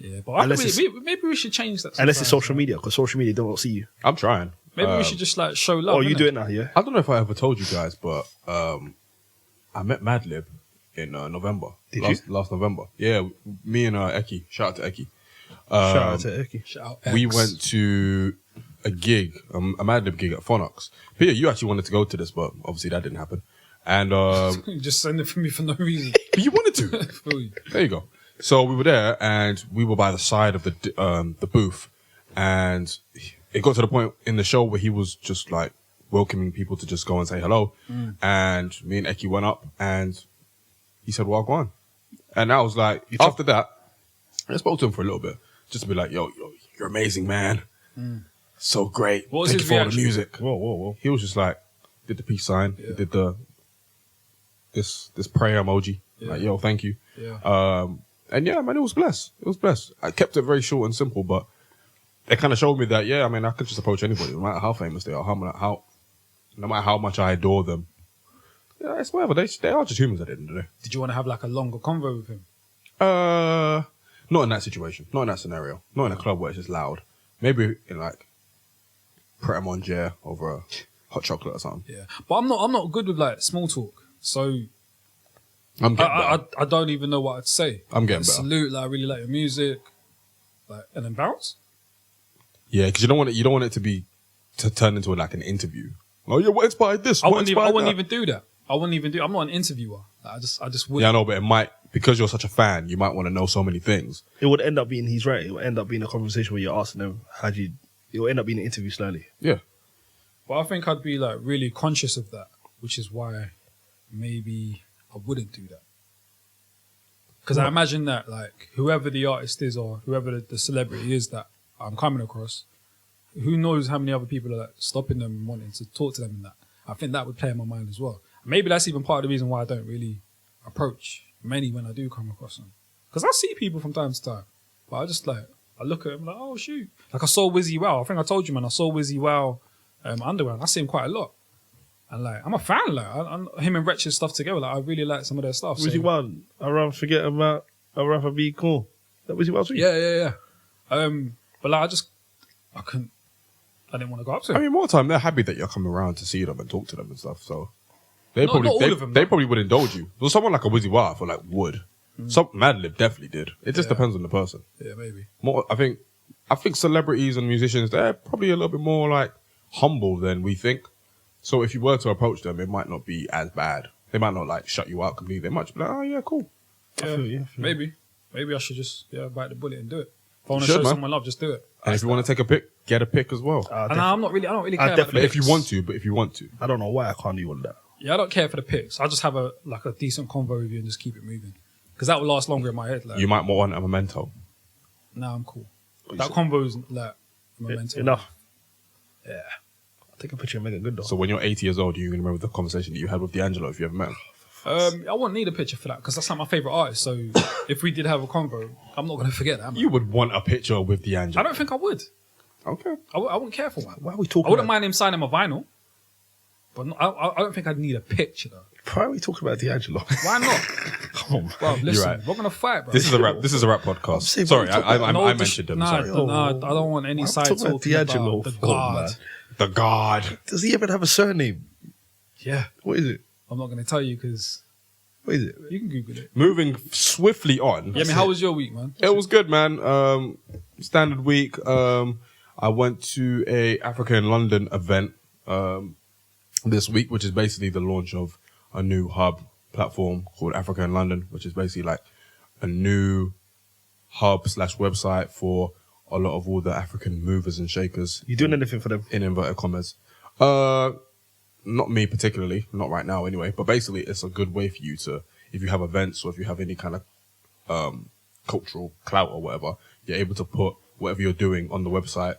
Yeah, but Unless maybe we should change that. Unless it's sometimes, social media, because social media don't see you. I'm trying. Maybe we should just like show love. Oh, you innit? do it now, yeah? I don't know if I ever told you guys, but I met Madlib in November. Last November. Yeah, me and Eki. Shout out to Eki. Shout out to Eki. Shout out We X. went to a gig, a Madlib gig at Phonox. Peter, you actually wanted to go to this, but obviously that didn't happen. And You just send it for me for no reason. but you wanted to. Feel you. There you go. So we were there, and we were by the side of the booth, and it got to the point in the show where he was just like welcoming people to just go and say hello. And me and Eki went up, and he said, "Well, go on." And I was like, after that, I spoke to him for a little bit, just to be like, "Yo, you're amazing, man. So great. What was Thank his you for all the reaction? music." Whoa. He was just like, did the peace sign, did the this prayer emoji, like, "Yo, thank you." Yeah. And yeah, man, it was blessed. It was blessed. I kept it very short and simple, but it kind of showed me that, yeah, I mean, I could just approach anybody, no matter how famous they are, no matter how much I adore them. Yeah, it's whatever. They are just humans at the end of the day. Did you want to have like a longer convo with him? Not in that situation. Not in that scenario. Not in a club where it's just loud. Maybe in like Pret a Manger over a hot chocolate or something. Yeah, but I'm not good with like small talk. So I'm getting better. I don't even know what I'd say. I'm getting Like, better. salute, like I really like your music, like and then bounce. Yeah, because you don't want it to turn into like an interview. Oh yeah, what inspired this? I What wouldn't inspired even that? do that. I wouldn't even do. I'm not an interviewer. Like, I just wouldn't. Yeah, I know, but it might, because you're such a fan, you might want to know so many things. It would end up being, he's right, it would end up being a conversation where you're asking them, it will end up being an interview slowly. Yeah. But I think I'd be like really conscious of that, which is why maybe I wouldn't do that. Because I imagine that like whoever the artist is or whoever the celebrity is that I'm coming across, who knows how many other people are like, stopping them and wanting to talk to them and that. I think that would play in my mind as well. Maybe that's even part of the reason why I don't really approach many when I do come across them. Because I see people from time to time, but I just like, I look at them like, oh shoot. Like I saw Wizzy Wow. I think I told you, man, I saw Wizzy Wow Underground. I see him quite a lot. And like, I'm a fan, like, him and Wretched stuff together, like, I really like some of their stuff. Wizzy Wild, I'd rather forget about, I'd rather be cool. That Wizzy Wild too? Yeah. But like, I didn't want to go up to him. I mean, more time, they're happy that you're coming around to see them and talk to them and stuff, so they Not all of them, they though. probably would indulge you. Well, someone like a Wizzy Wow, I feel like would. Some Madlib definitely did. It just depends on the person. Yeah, maybe. More, I think celebrities and musicians, they're probably a little bit more like humble than we think. So if you were to approach them, it might not be as bad. They might not like shut you out completely. They might just be like, oh yeah, cool. Yeah, feel you. maybe. Maybe I should just bite the bullet and do it. If I want to Should, show man. someone love, just do it. And if you want to take a pic, get a pic as well. And I don't really care about the definitely- But if you pics. want to. I don't know why I can't do all of that. Yeah, I don't care for the pics. I just have a decent convo with you and just keep it moving. Because that will last longer in my head. Like, You might want a memento. nah, I'm cool. That convo is like a memento. Enough. Yeah. I'll take a picture and make it good though. So when you're 80 years old, you're going to remember the conversation that you had with D'Angelo if you ever met him. I wouldn't need a picture for that because that's not my favorite artist. So if we did have a convo, I'm not going to forget that. Man. You would want a picture with D'Angelo. I don't think I would. Okay. I wouldn't care for one. Why are we talking I wouldn't about, mind him signing my vinyl, but I don't think I'd need a picture though. why are we talking about D'Angelo? Why not? Come on, man. Bro, listen, right. We're gonna fight, bro. This is a rap podcast. saying, Sorry, what are you talking I mentioned them. Nah, Sorry. nah, I don't want any I'm side talking about talking D'Angelo about the for, God. man. The God. Does he even have a surname? Yeah, What is it? I'm not gonna tell you because What is it? you can Google it. Moving swiftly on. Yeah, I mean, how was your week, man? It was good, man. Standard week. I went to a Africa in London event this week, which is basically the launch of a new hub platform called Africa in London, which is basically like a new hub / website for a lot of all the African movers and shakers. You doing anything for them? In inverted commas. Not me particularly, not right now anyway, but basically it's a good way for you to, if you have events or if you have any kind of cultural clout or whatever, you're able to put whatever you're doing on the website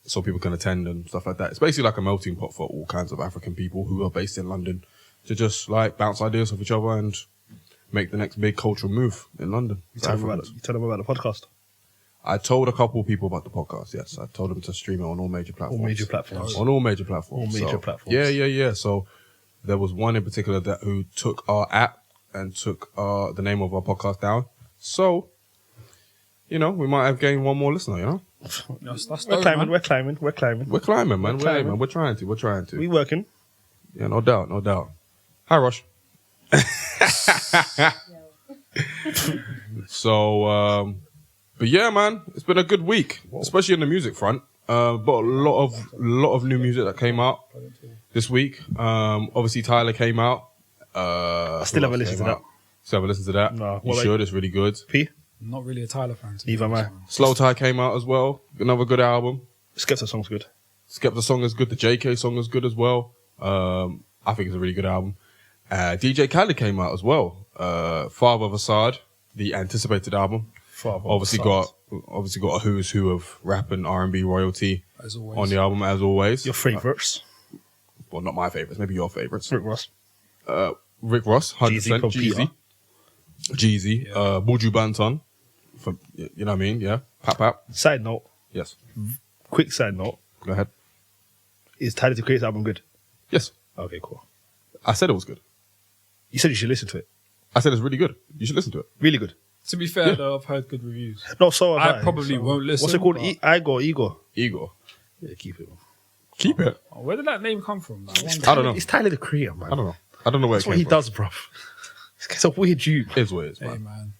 so people can attend and stuff like that. It's basically like a melting pot for all kinds of African people who are based in London to just like bounce ideas off each other and make the next big cultural move in London. You tell them about the podcast. I told a couple of people about the podcast, yes. I told them to stream it on all major platforms. All major platforms. On all major platforms. All major So, platforms. Yeah. So there was one in particular who took our app and took the name of our podcast down. So you know, we might have gained one more listener, you know? That's We're dope, climbing, man. we're climbing, we're climbing. We're climbing, man. climbing. We're trying to. We working. Yeah, no doubt. Hi, Rush. So, but yeah, man, it's been a good week, especially on the music front. But a lot of new music that came out this week. Obviously, Tyler came out. I still haven't listened to that. Still haven't listened to that. No, You what should. It's really good. P? Not really a Tyler fan. to be Neither am I. honest, man. Slow Tie came out as well. Another good album. Skepta song's good. Skepta song is good. The JK song is good as well. I think it's a really good album. DJ Khaled came out as well. Father of Assad, the anticipated album. Obviously got a who's who of rap and R&B royalty As always. on the album as always. Your favourites? Well, not my favorites. Maybe your favorites. Rick Ross. Rick Ross, 100%. Jeezy from Peter. Jeezy. Buju Banton. You know what I mean? Yeah. Pap. Side note, Yes. quick side note. Go ahead. Is Tyler the Creator's album good? Yes. Okay, cool. I said it was good. You said you should listen to it. I said it's really good. You should listen to it. Really good. To be fair, though, I've heard good reviews. No, so have I probably won't listen. What's it called? but- Igor. Igor. Yeah, keep it. Keep it. Oh, where did that name come from? Like, I don't know. It's Tyler the Creator, man. I don't know where That's it what came he from. does, bro. This guy's a weird dude. It is what it is, hey, man. man.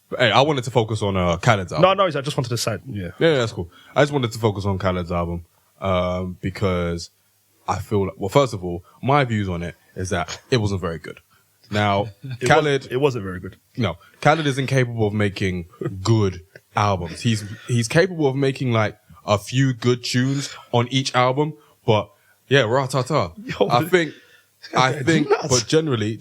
But, hey, I wanted to focus on Khaled's album. No, I just wanted to side. Yeah. Yeah, that's cool. I just wanted to focus on Khaled's album because I feel like, well, first of all, my views on it is that it wasn't very good. Now, Khaled, It wasn't very good. no, Khaled is incapable of making good albums. He's capable of making like a few good tunes on each album, but yeah, ra-ta-ta. Yo, I think, nuts. but generally,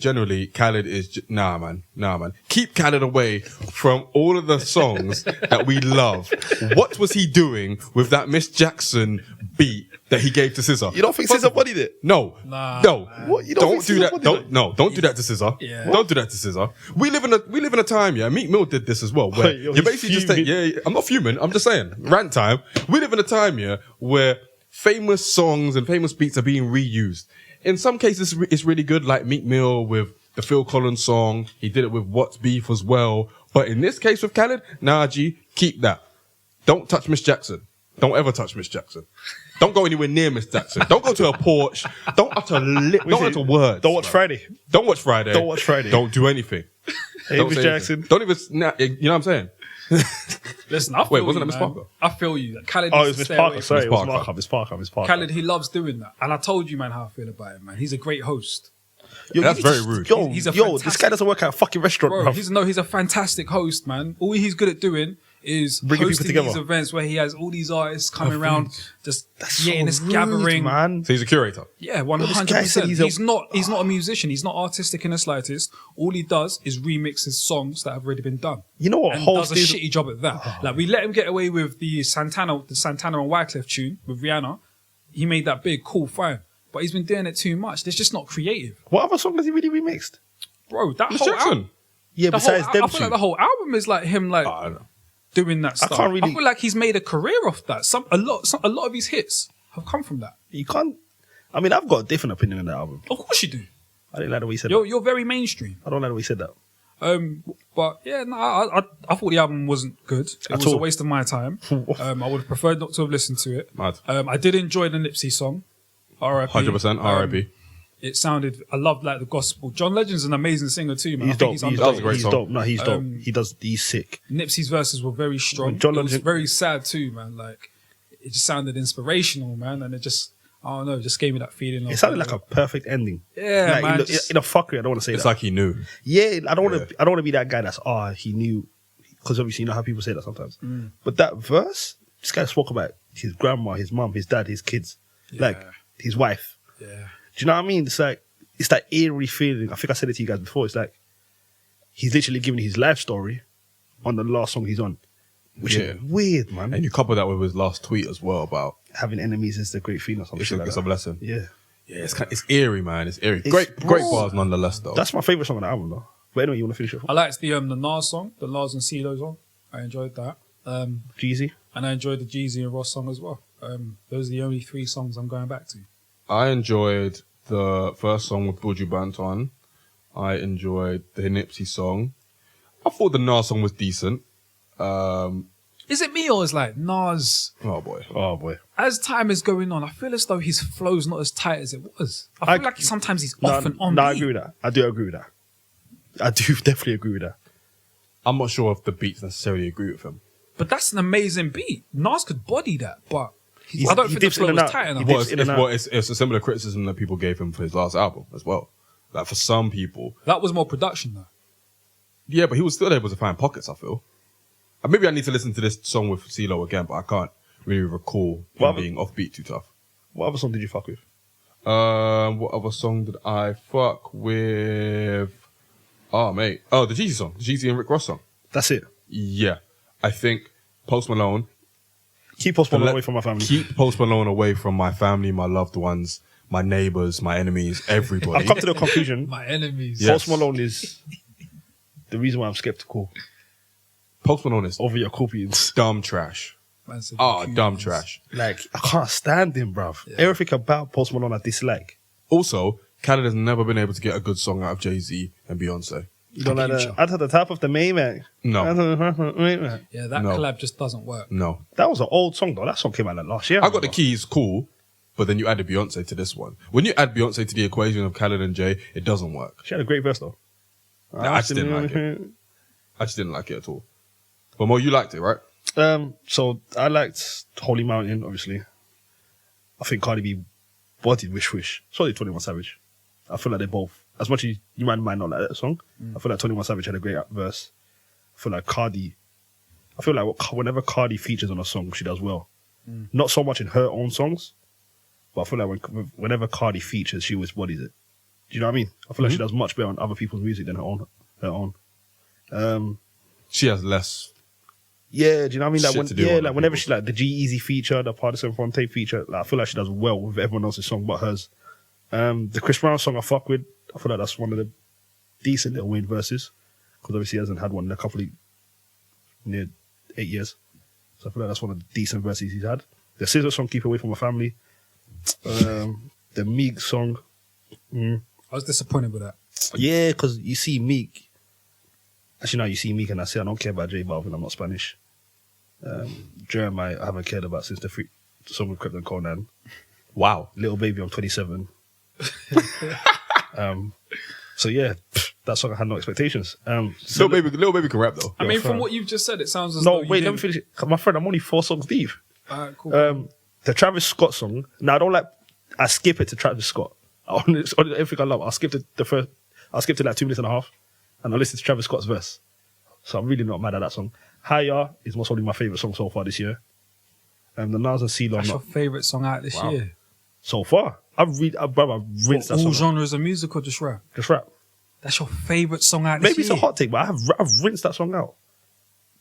Khaled is nah, man. Keep Khaled away from all of the songs that we love. What was he doing with that Miss Jackson beat that he gave to SZA? You don't think SZA bodied it? No, Nah, no. man. What? You don't Don't think do SZA that. bodied Don't it? no. Don't do that to SZA. Yeah. Don't do that to SZA. We live in a time. Yeah, Meek Mill did this as well. Where Wait, yo, you he's basically just take. fuming. Yeah, I'm not fuming. I'm just saying. Rant time. We live in a time, yeah, where famous songs and famous beats are being reused. In some cases, it's really good, like Meek Mill with the Phil Collins song. He did it with What's Beef as well. But in this case with Khaled, nah, G, keep that. Don't touch Miss Jackson. Don't ever touch Miss Jackson. Don't go anywhere near Miss Jackson. Don't go to a porch. Don't utter don't utter words. Don't watch Friday. Don't watch Friday. Don't watch Friday. Don't do anything. Hey, Don't Miss say Jackson. anything. Don't even. Nah, you know what I'm saying? Listen, I feel Wait, wasn't you, it Miss man. Parker? I feel you. Like, Khaled Oh, needs it was to Miss stay Parker. away Sorry, Miss it was Parker. Miss Parker. Khaled, he loves doing that. And I told you, man, how I feel about him, man. He's a great host. Yo, That's you very just- rude. Yo, He's a this fantastic- guy doesn't work at a fucking restaurant, Bro, bro. he's a fantastic host, man. All he's good at doing is Bringing people hosting together. these events where he has all these artists coming around, just That's getting this rude, gathering. man. So he's a curator. Yeah, this guy said 100%. he's He's a- not a musician. He's not artistic in the slightest. All he does is remix his songs that have already been done. You know what? And Host does a is- shitty job at that. Like we let him get away with the Santana and Wyclef tune with Rihanna. He made that big, cool, fine. But he's been doing it too much. It's just not creative, What other song has he really remixed? bro. That Miss whole Jackson. album, Yeah, besides I them feel two. like the whole album is like him, like I don't know. doing that stuff. can't really- I feel like he's made a career off that. A lot of his hits have come from that. You can't. I mean, I've got a different opinion on that album. Of course you do. I didn't like the way he said You're that. you're very mainstream. I don't like the way he said that. But yeah, no, I thought the album wasn't good. It At was a all. waste of my time. I would have preferred not to have listened to it. Mad. I did enjoy the Nipsey song. R.I.P. 100% R.I.P. It sounded. I loved like the gospel. John Legend's an amazing singer too, man. He's I think dope. he's He's That was underrated. a great He's song. dope. No, he's dope. He's sick. Nipsey's verses were very strong. John It was Legend- very sad too, man. Like it just sounded inspirational, man, and it just I don't know, it just gave me that feeling. Of, It sounded like a perfect ending. yeah, Like, man. in, just- in a fuckery, I don't want to say It's that. like he knew. Yeah, I don't want to. I don't want to be that guy that's he knew, because obviously you know how people say that sometimes. But that verse, this guy spoke about his grandma, his mum, his dad, his kids, like his wife. yeah. Do you know what I mean? It's like it's that eerie feeling. I think I said it to you guys before. It's like he's literally giving his life story on the last song he's on, which Yeah. is weird, man. And you couple that with his last tweet as well about Having enemies is the great feeling or something. it's, Shit like it's that. a blessing. Yeah, Yeah, it's eerie, man. It's eerie. It's- Great bro. bars nonetheless, though. that's my favorite song on the album, though. But anyway, you want to finish it? I liked the Nas song, the Nas and CeeLo song. I enjoyed that. Jeezy. And I enjoyed the Jeezy and Ross song as well. Those are the only 3 songs I'm going back to. I enjoyed the first song with Buju Banton. I enjoyed the Nipsey song. I thought the Nas song was decent. Is it me or is like Nas? Oh boy. Oh boy. As time is going on, I feel as though his flow's not as tight as it was. I feel like sometimes he's off and on. No, I beat. agree with that. I do agree with that. I do definitely agree with that. I'm not sure if the beats necessarily agree with him. But that's an amazing beat. Nas could body that, but He I don't think the dips flow in and was out. tight He enough. dips in and out. It's a similar criticism that people gave him for his last album as well. Like for some people, That was more production though. yeah, but he was still able to find pockets. I feel. Maybe I need to listen to this song with CeeLo again, but I can't really recall him being offbeat too tough. What other song did you fuck with? What other song did I fuck with? Oh, mate. Oh, the Jeezy song. The Jeezy and Rick Ross song. That's it. Yeah. I think Post Malone. Keep Post Malone away from my family. Keep Post Malone away from my family, my loved ones, my neighbours, my enemies, everybody. I've come to the conclusion. My enemies. Yeah. Post Malone is the reason why I'm skeptical Post Malone is over your Copians. dumb trash. Man said Oh, the dumb Cubans. trash. Like, I can't stand him, bruv. Everything about Post Malone I dislike. Also, Khaled has never been able to get a good song out of Jay-Z and Beyonce. You don't like Future. that? Out of the top of the Maybach. No. Yeah, that No. collab just doesn't work. No. That was an old song, though. That song came out like last year. I Got the Keys, cool, but then you added Beyonce to this one. When you add Beyonce to the equation of Khaled and Jay, it doesn't work. She had a great verse, though. I just didn't like it. I just didn't like it at all. But Mo, you liked it, right? So I liked Holy Mountain, obviously. I think Cardi B bodied Wish Wish. So did 21 Savage. I feel like they both, as much as you might not like that song, I feel like 21 Savage had a great verse. I feel like whenever Cardi features on a song, she does well. Not so much in her own songs, but I feel like whenever Cardi features, she always bodies it. Do you know what I mean? I feel like she does much better on other people's music than her own. She has less. Yeah, do you know what I mean? Shit Like to do on other whenever people's. she like the G-Eazy feature, the Partisan Fronte feature, like, I feel like she does well with everyone else's song but hers. The Chris Brown song I fuck with, I feel like that's one of the decent little Wayne verses, because obviously he hasn't had one in a couple of near 8 years. So I feel like that's one of the decent verses he's had. The Scissor song, Keep Away From My Family. The Meek song. I was disappointed with that. Yeah, because you see Meek. Actually, no, you see Meek and I say I don't care about J Balvin, I'm not Spanish. Jeremiah, I haven't cared about since the song with Krypton Conan. Wow. Little Baby, I'm 27. So yeah, that song I had no expectations. Little baby can rap though. I mean, fair. from what you've just said, it sounds as No, though you wait, let me didn't- finish it. 'Cause my friend, I'm only 4 songs deep. Alright, cool. The Travis Scott song. Now I don't like. I skip it to Travis Scott. On everything I love, I'll skip to like 2 minutes and a half, and I'll listen to Travis Scott's verse. So I'm really not mad at that song. Higher is most probably my favorite song so far this year. The Nas and CeeLo, That's not your favourite song out this year? so far. I've rinsed that All song. genres of music or just rap? Just rap. That's your favourite song out this Maybe year? it's a hot take, but I've rinsed that song out.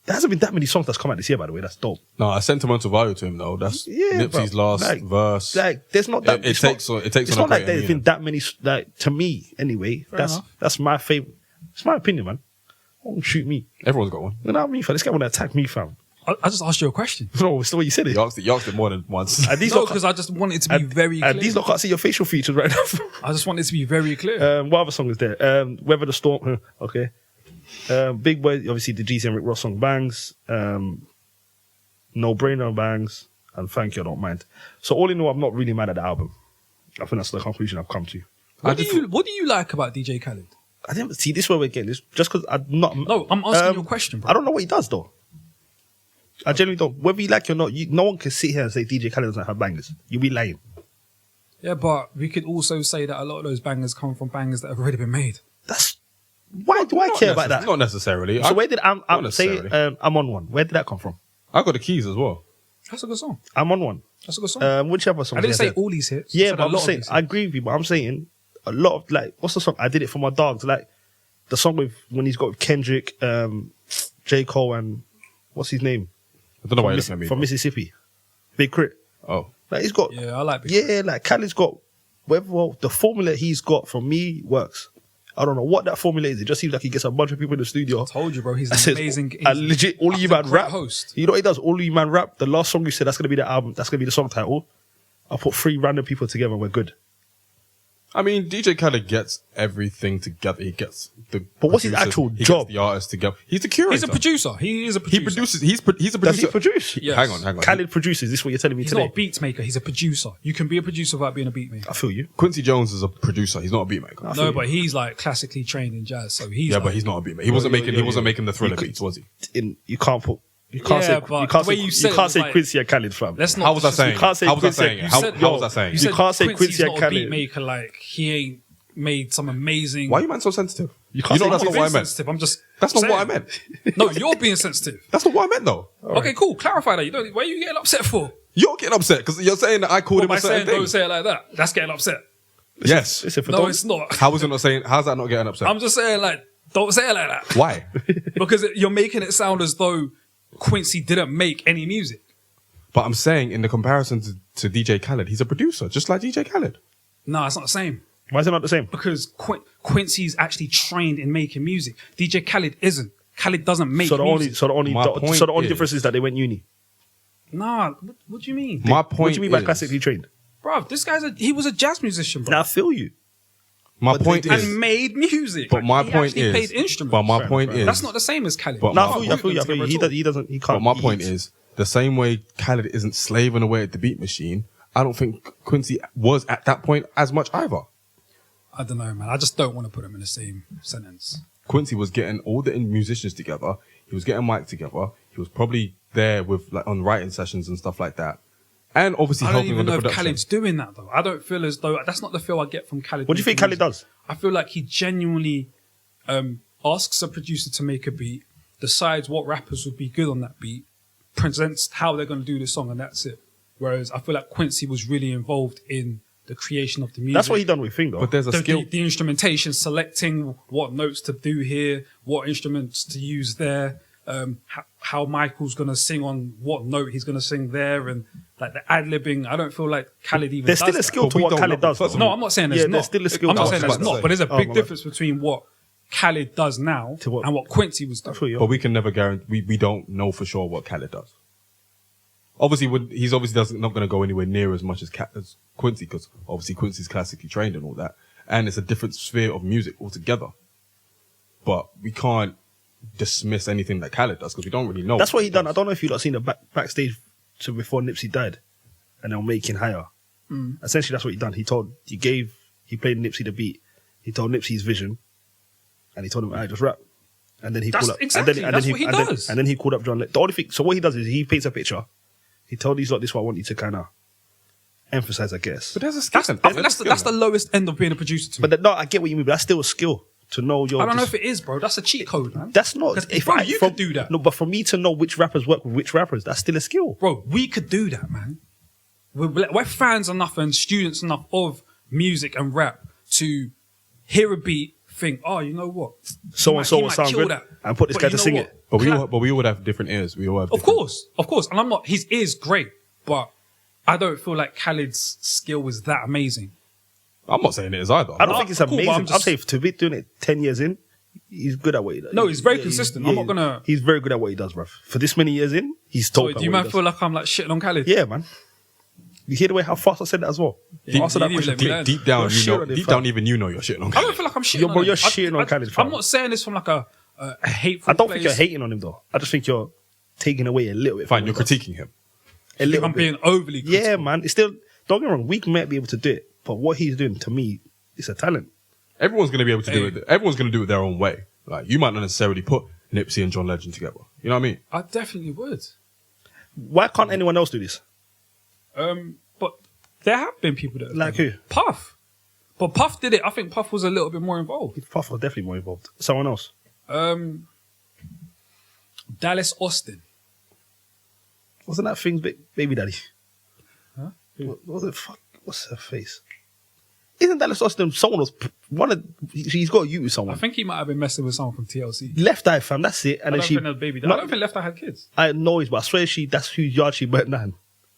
There hasn't been that many songs that's come out this year, by the way. That's dope. No, a sentimental value to him though. That's Yeah, Nipsey's bro. last Like- verse. Like, there's not that. It takes on It's a not like greater there's meaning. been that many. Like, to me, anyway. enough. That's my favorite. It's my opinion, man. Don't shoot me. Everyone's got one. You know what I mean, fam? This guy want to attack me, fam. I just asked you a question. No, it's the way you said it. You asked it more than once. And these No, lot because can't- I just wanted it to be very clear. and these lot can't see your facial features right now. I just wanted it to be very clear. What other song is there? Weather the Storm. Okay. Big Boy, obviously the Jeezy and Rick Ross song bangs. No Brainer bangs. And Thank You, I Don't Mind. So all in all, I'm not really mad at the album. I think that's the conclusion I've come to. What do you like about DJ Khaled? I didn't see this where we're getting this. Just because I'm not. No, I'm asking you a question, bro. I don't know what he does though. I genuinely don't. Whether you like it or not, no one can sit here and say DJ Khaled doesn't have bangers. You'll be lying. Yeah, but we could also say that a lot of those bangers come from bangers that have already been made. That's why do I care about that? Not necessarily. So where did I'm not say necessarily. I'm on one? Where did that come from? I got the keys as well. That's a good song. I'm on one. That's a good song. Which other song? I didn't say all these hits. I Yeah, said but a I'm lot of saying these I hits. agree with you. But I'm saying a lot of like what's the song? I Did It For My Dogs. Like the song with when he's got with Kendrick, J Cole, and what's his name I don't know why you're looking at me. from Mississippi, Big Crit. Oh. Like he's got Yeah, I like Big yeah, like Khaled's got the formula he's got for me works. I don't know what that formula is. It just seems like he gets a bunch of people in the studio. I told you, bro. He's and an says, amazing. and legit, all he's you a man great rap. host. You know what he does? All you man rap. The last song you said that's gonna be the album. That's gonna be the song title. I'll put 3 random people together and we're good. I mean, DJ Khaled gets everything together. He gets the. But what's his actual he job? Gets the artist together. He's the curator. He's a producer. He is a producer. He produces. He's a producer. Does he produce? Yes. Hang on. Khaled produces. This is what you're telling me He's today. not a beat maker. He's a producer. You can be a producer without being a beat maker. I feel you. Quincy Jones is a producer. He's not a beat maker. No, but he's like classically trained in jazz, so he's Yeah, like, but he's not a beat maker. He wasn't making the Thriller beats, was he? You can't put. You can't Yeah, say. but You can't the way say. you You said it can't was say like- Quincy and Khaled, fam. Let's not. How was I saying? You can't say How was I Quincy. saying? You How said- was I saying? You can't say Quincy's Quincy and not a beat Khaled. maker. Like he ain't made some amazing. Why are you man so sensitive? You can't know say that's not I'm what I being meant. sensitive. I'm just. That's not saying. what I meant. No, you're being sensitive. That's not what I meant, though. Okay, cool. Clarify that. You don't. Why are you getting upset for? You're getting upset because you're saying that I called him By a certain saying thing. don't say it like that. That's getting upset. Yes. Listen, for No, don't- it's not. How is it not saying? How's that not getting upset? I'm just saying like don't say it like that Why? because you're making it sound as though Quincy didn't make any music. But I'm saying in the comparison to DJ Khaled, he's a producer, just like DJ Khaled. No, it's not the same. Why is it not the same? Because Quincy's actually trained in making music. DJ Khaled isn't. Khaled doesn't make So the music. My point only is- difference is that they went uni. Nah, what do you mean? My point What do you mean by is- classically trained? Bruv, this guy's he was a jazz musician, bro. Now I feel you. My But point they did. is, And made music. but my He point actually is, played instruments. but my Fair point enough, is, That's not the same as Khaled. But No, my- I feel you. I feel you. I feel you. He does. He doesn't. He can't. but my he point eats. is the same way Khaled isn't slaving away at the beat machine. I don't think Quincy was at that point as much either. I don't know, man. I just don't want to put them in the same sentence. Quincy was getting all the musicians together. He was getting Mike together. He was probably there with like on writing sessions and stuff like that. And obviously I don't helping even on the know if production. Khaled's doing that though. I don't feel as though that's not the feel I get from Khaled. What do you think making Khaled music. does? I feel like he genuinely asks a producer to make a beat, decides what rappers would be good on that beat, presents how they're going to do the song, and that's it. Whereas I feel like Quincy was really involved in the creation of the music. That's what he done with Thing though. But there's a the, skill. the instrumentation, selecting what notes to do here, what instruments to use there, how Michael's going to sing on what note he's going to sing there, and like the ad-libbing. I don't feel like Khaled even There's does still a that. skill But to we what don't Khaled know. does. First though. of No, I'm not saying there's Yeah, not. there's still a skill I'm to not what saying Khaled there's does. not, but there's a Oh, big my difference between what Khaled does now To what- and what Quincy was I doing. feel you. But we can never guarantee. We don't know for sure what Khaled does. Obviously, he's obviously not going to go anywhere near as much as Quincy, because obviously Quincy's classically trained and all that, and it's a different sphere of music altogether. But we can't dismiss anything that Khaled does because we don't really know. That's what he done. I don't know if you lot seen the backstage to before Nipsey died, and they were making higher. Essentially, that's what he done. He played Nipsey the beat. He told Nipsey his vision, and he told him, "I just rap." And then he That's called up. exactly- and then that's he, what he and then- does. and then he called up John. The only thing. So what he does is he paints a picture. He told these lot, "This is what I want you to kind of emphasize, I guess." But there's a skill. I think that's the lowest end of being a producer to me. But no, I get what you mean. But that's still a skill to know your. I don't know if it is, bro. That's a cheat code, man. That's not. 'Cause, If bro, I, you from- could do that. No, but for me to know which rappers work with which rappers, that's still a skill. Bro, we could do that, man. We're fans enough and students enough of music and rap to hear a beat, think, oh, you know what? So He and so might will sound kill good, that. and put this But guy you to know sing what? it. But we all would have different ears. We all have. Of course. And I'm not. His ear's great, but I don't feel like Khaled's skill was that amazing. I'm not saying it is either. I don't think it's cool, but amazing. I'm I'm just- saying to be doing it 10 years in, he's good at what he does. No, he's very consistent. I'm not gonna- He's very good at what he does, bruv. For this many years in, he's So top. do you man feel like I'm like shitting on Khaled? Yeah, man. You hear the way how fast I said that as well? Yeah, Answer that you didn't question. let me learn. Deep down, You're you shitting know. on him, Deep fam. down, even you know you're shitting on. I don't feel like I'm shitting Yo, on bro, him. you're shitting on Khaled, fam. I'm not saying this from like a hateful I don't place. think you're hating on him though. I just think you're taking away a little bit. Fine, from you're what he does. critiquing him. A I think little I'm bit. being overly critical. Yeah, man. It's still. Don't get me wrong. We might be able to do it, but what he's doing to me, it's a talent. Everyone's going to be able to do Hey. it. Everyone's going to do it their own way. Like you might not necessarily put Nipsey and John Legend together. You know what I mean? I definitely would. Why can't anyone else do this? But there have been people that have Like done who? it. Puff. But Puff did it. I think Puff was a little bit more involved. Puff was definitely more involved. Someone else. Dallas Austin. Wasn't that Thing's baby daddy? Huh? What was it? Fuck. What's her face? Isn't Dallas Austin someone was one of? He's got you with I someone. think he might have been messing with someone from TLC. Left Eye, fam. That's it. I And don't then she. think that baby. No, I don't think Left Eye had kids. I know it, but I swear that's whose yard she burnt down.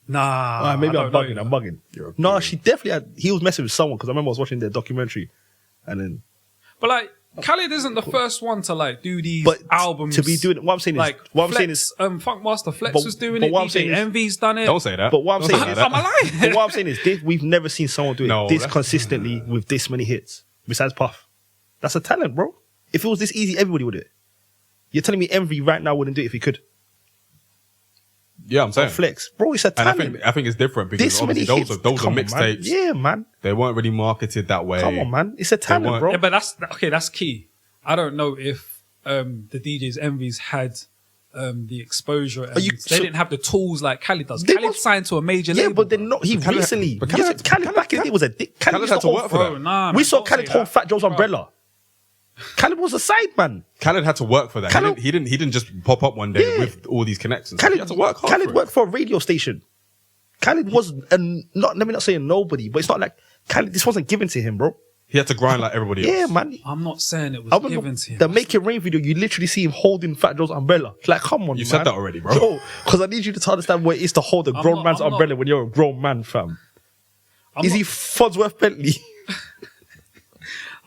Nah. Maybe I I'm don't know, bugging. you I'm know. bugging. No, she definitely had. He was messing with someone because I remember I was watching their documentary, and then But like, Khaled isn't the first one to like do these But albums. to be doing what I'm saying is like what I'm Flex, saying is Funkmaster Flex but- was doing but it. what I'm DJ saying is- Envy's done it. Don't say that. But what I'm Don't saying say is- that. Am I lying? but what I'm saying is this, we've never seen someone do it No, this that's- consistently with this many hits besides Puff. That's a talent, bro. If it was this easy, everybody would do it. You're telling me Envy right now wouldn't do it if he could? Yeah, I'm saying. Flex, bro, it's a And talent. I think it's different because This many obviously hits. those are Come on, man. mixtapes. Yeah, man. They weren't really marketed that way. Come on, man. It's a talent, weren't- bro. Yeah, but that's key. I don't know if the DJs Envy's had the exposure. And you- they so- didn't have the tools like Khaled does. They Khaled was- signed to a major Yeah, label. but they're bro. not. He But Khaled- recently. but Khaled back in the day was a dick. Khaled used had to hold- work for Bro, that. nah, We man, saw don't Khaled say hold that. Fat Joe's Bro. umbrella. Khaled was a side man. Khaled had to work for that. Khaled- He didn't just pop up one day Yeah. with all these connections. Khaled he had to work hard Khaled for worked it. for a radio station. Khaled was let me not say a nobody, but it's not like Khaled. This wasn't given to him, bro. He had to grind like everybody else. Yeah, man. I'm not saying it was I remember given to him. the Make It Rain video. You literally see him holding Fat Joe's umbrella. Like, come on, You man. said that already, bro. Because I need you to understand what it is to hold a grown man's I'm not- umbrella when you're a grown man, fam. I'm Is not- he Fodsworth Bentley?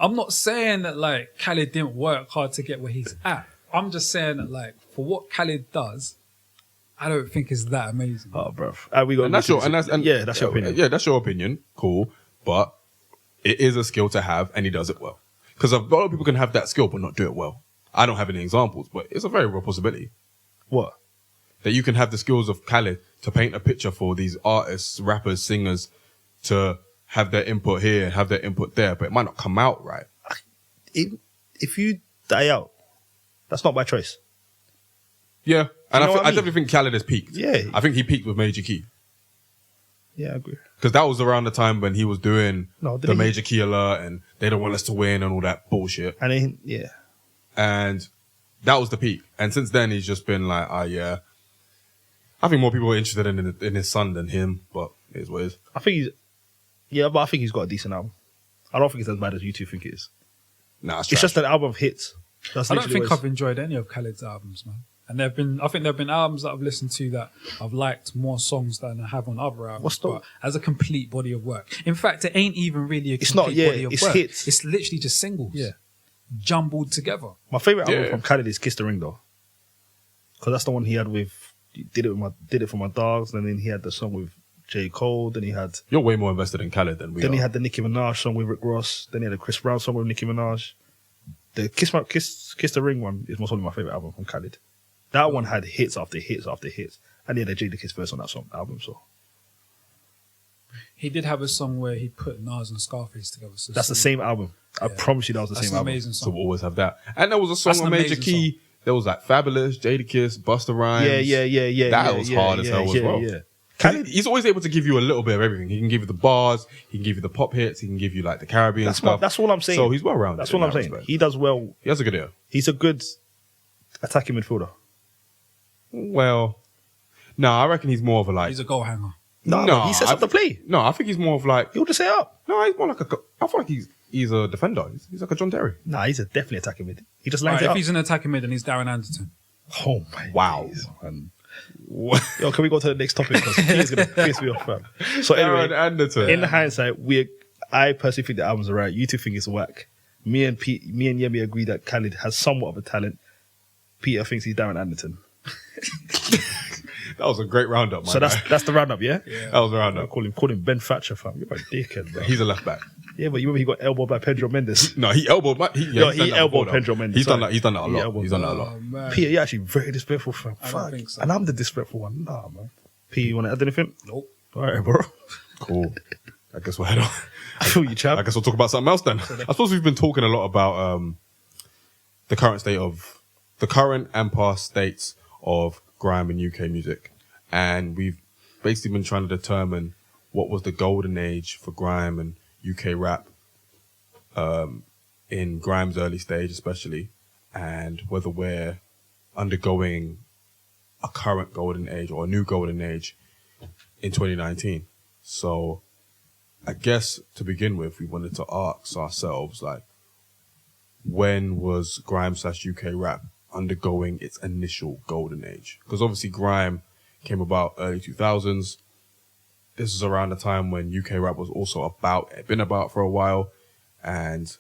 I'm not saying that like Khaled didn't work hard to get where he's at. I'm just saying that like for what Khaled does, I don't think it's that amazing. Oh, bro. We got And that's your yeah, that's your opinion. Yeah, that's your opinion. Cool, but it is a skill to have, and he does it well. Because a lot of people can have that skill but not do it well. I don't have any examples, but it's a very real possibility What? that you can have the skills of Khaled to paint a picture for these artists, rappers, singers to have their input here and have their input there, but it might not come out right. If you die out, that's not by choice. Yeah, and know what I I mean? definitely think Khaled has peaked. Yeah. I think he peaked with Major Key. Yeah, I agree. Because that was around the time when he was doing No, the didn't he- Major Key alert and they don't want us to win and all that bullshit. And then, yeah. And that was the peak. And since then, he's just been like, yeah. I think more people are interested in his son than him, but it is what it is. I think but I think he's got a decent album. I don't think it's as bad as you two think it is. Nah, It's just an album of hits. That's I don't literally think what I've enjoyed any of Khaled's albums, man. And I think there have been albums that I've listened to that I've liked more songs than I have on other albums. What's the- but as a complete body of work. In fact, it ain't even really a complete It's not, yeah, body of it's work. hits. It's literally just singles. Yeah. Jumbled together. My favorite album Yeah. from Khaled is Kiss the Ring, though, because that's the one he had with. He did it for my dogs, and then he had the song with J. Cole. Then he had You're way more invested in Khaled than we then are. he had the Nicki Minaj song with Rick Ross. Then he had a Chris Brown song with Nicki Minaj. The Kiss the Ring one is most probably my favorite album from Khaled. That one had hits after hits after hits, and he had a Jada Kiss verse on that album. So He did have a song where he put Nas and Scarface together. So that's the same album. I promise you that was the That's same an album. amazing So song. we'll always have that. And there was a song That's an on Major amazing Key. There was like Fabulous, Jadakiss, Busta Rhymes. Yeah. That was hard as hell as well. Yeah. Khaled, he's always able to give you a little bit of everything. He can give you the bars, he can give you the pop hits, he can give you like the Caribbean stuff. That's all I'm saying. So he's well rounded. That's what I'm saying. He does well. He has a good ear. He's a good attacking midfielder. Well, no, I reckon he's more of a like. He's a goal hanger. No, he sets up the play. No, I think he's more of like. He'll just set up. No, he's more like a. I feel like he's a defender. He's like a John Terry. Nah, he's definitely attacking mid. He just Right, lines it if up. he's an attacking mid, then he's Darren Anderton. Oh my Wow. days, man. Yo, can we go to the next topic? Because he's going to piss me off, fam. So Darren anyway, Anderton. in hindsight, I personally think the albums are right. You two think it's whack. Me and Yemi agree that Khaled has somewhat of a talent. Peter thinks he's Darren Anderton. That was a great roundup, man. So that's the roundup, yeah? That was a I roundup. call him Ben Thatcher, fam. You're a dickhead, bro. He's a left back. Yeah, but you remember he got elbowed by Pedro Mendes. No, he elbowed. He's He done that elbowed before, though. Pedro Mendes. He's done sorry. that. He's done that a He lot. elbowed He's done that a Oh, lot. man. Peter, you're actually very disrespectful, fam. I don't Fuck. think so. And I'm the disrespectful one. Nah, man. P, you want to add anything? Nope. All right, bro. Cool. I guess we'll head on. I feel you, chap. I guess we'll talk about something else then. I suppose we've been talking a lot about the current and past states of grime in UK music, and we've basically been trying to determine what was the golden age for grime and UK rap in grime's early stage, especially, and whether we're undergoing a current golden age or a new golden age in 2019. So I guess to begin with, we wanted to ask ourselves, like, when was grime/UK rap undergoing its initial golden age? Because obviously grime came about early 2000s. This is around the time when UK rap was also been about for a while, and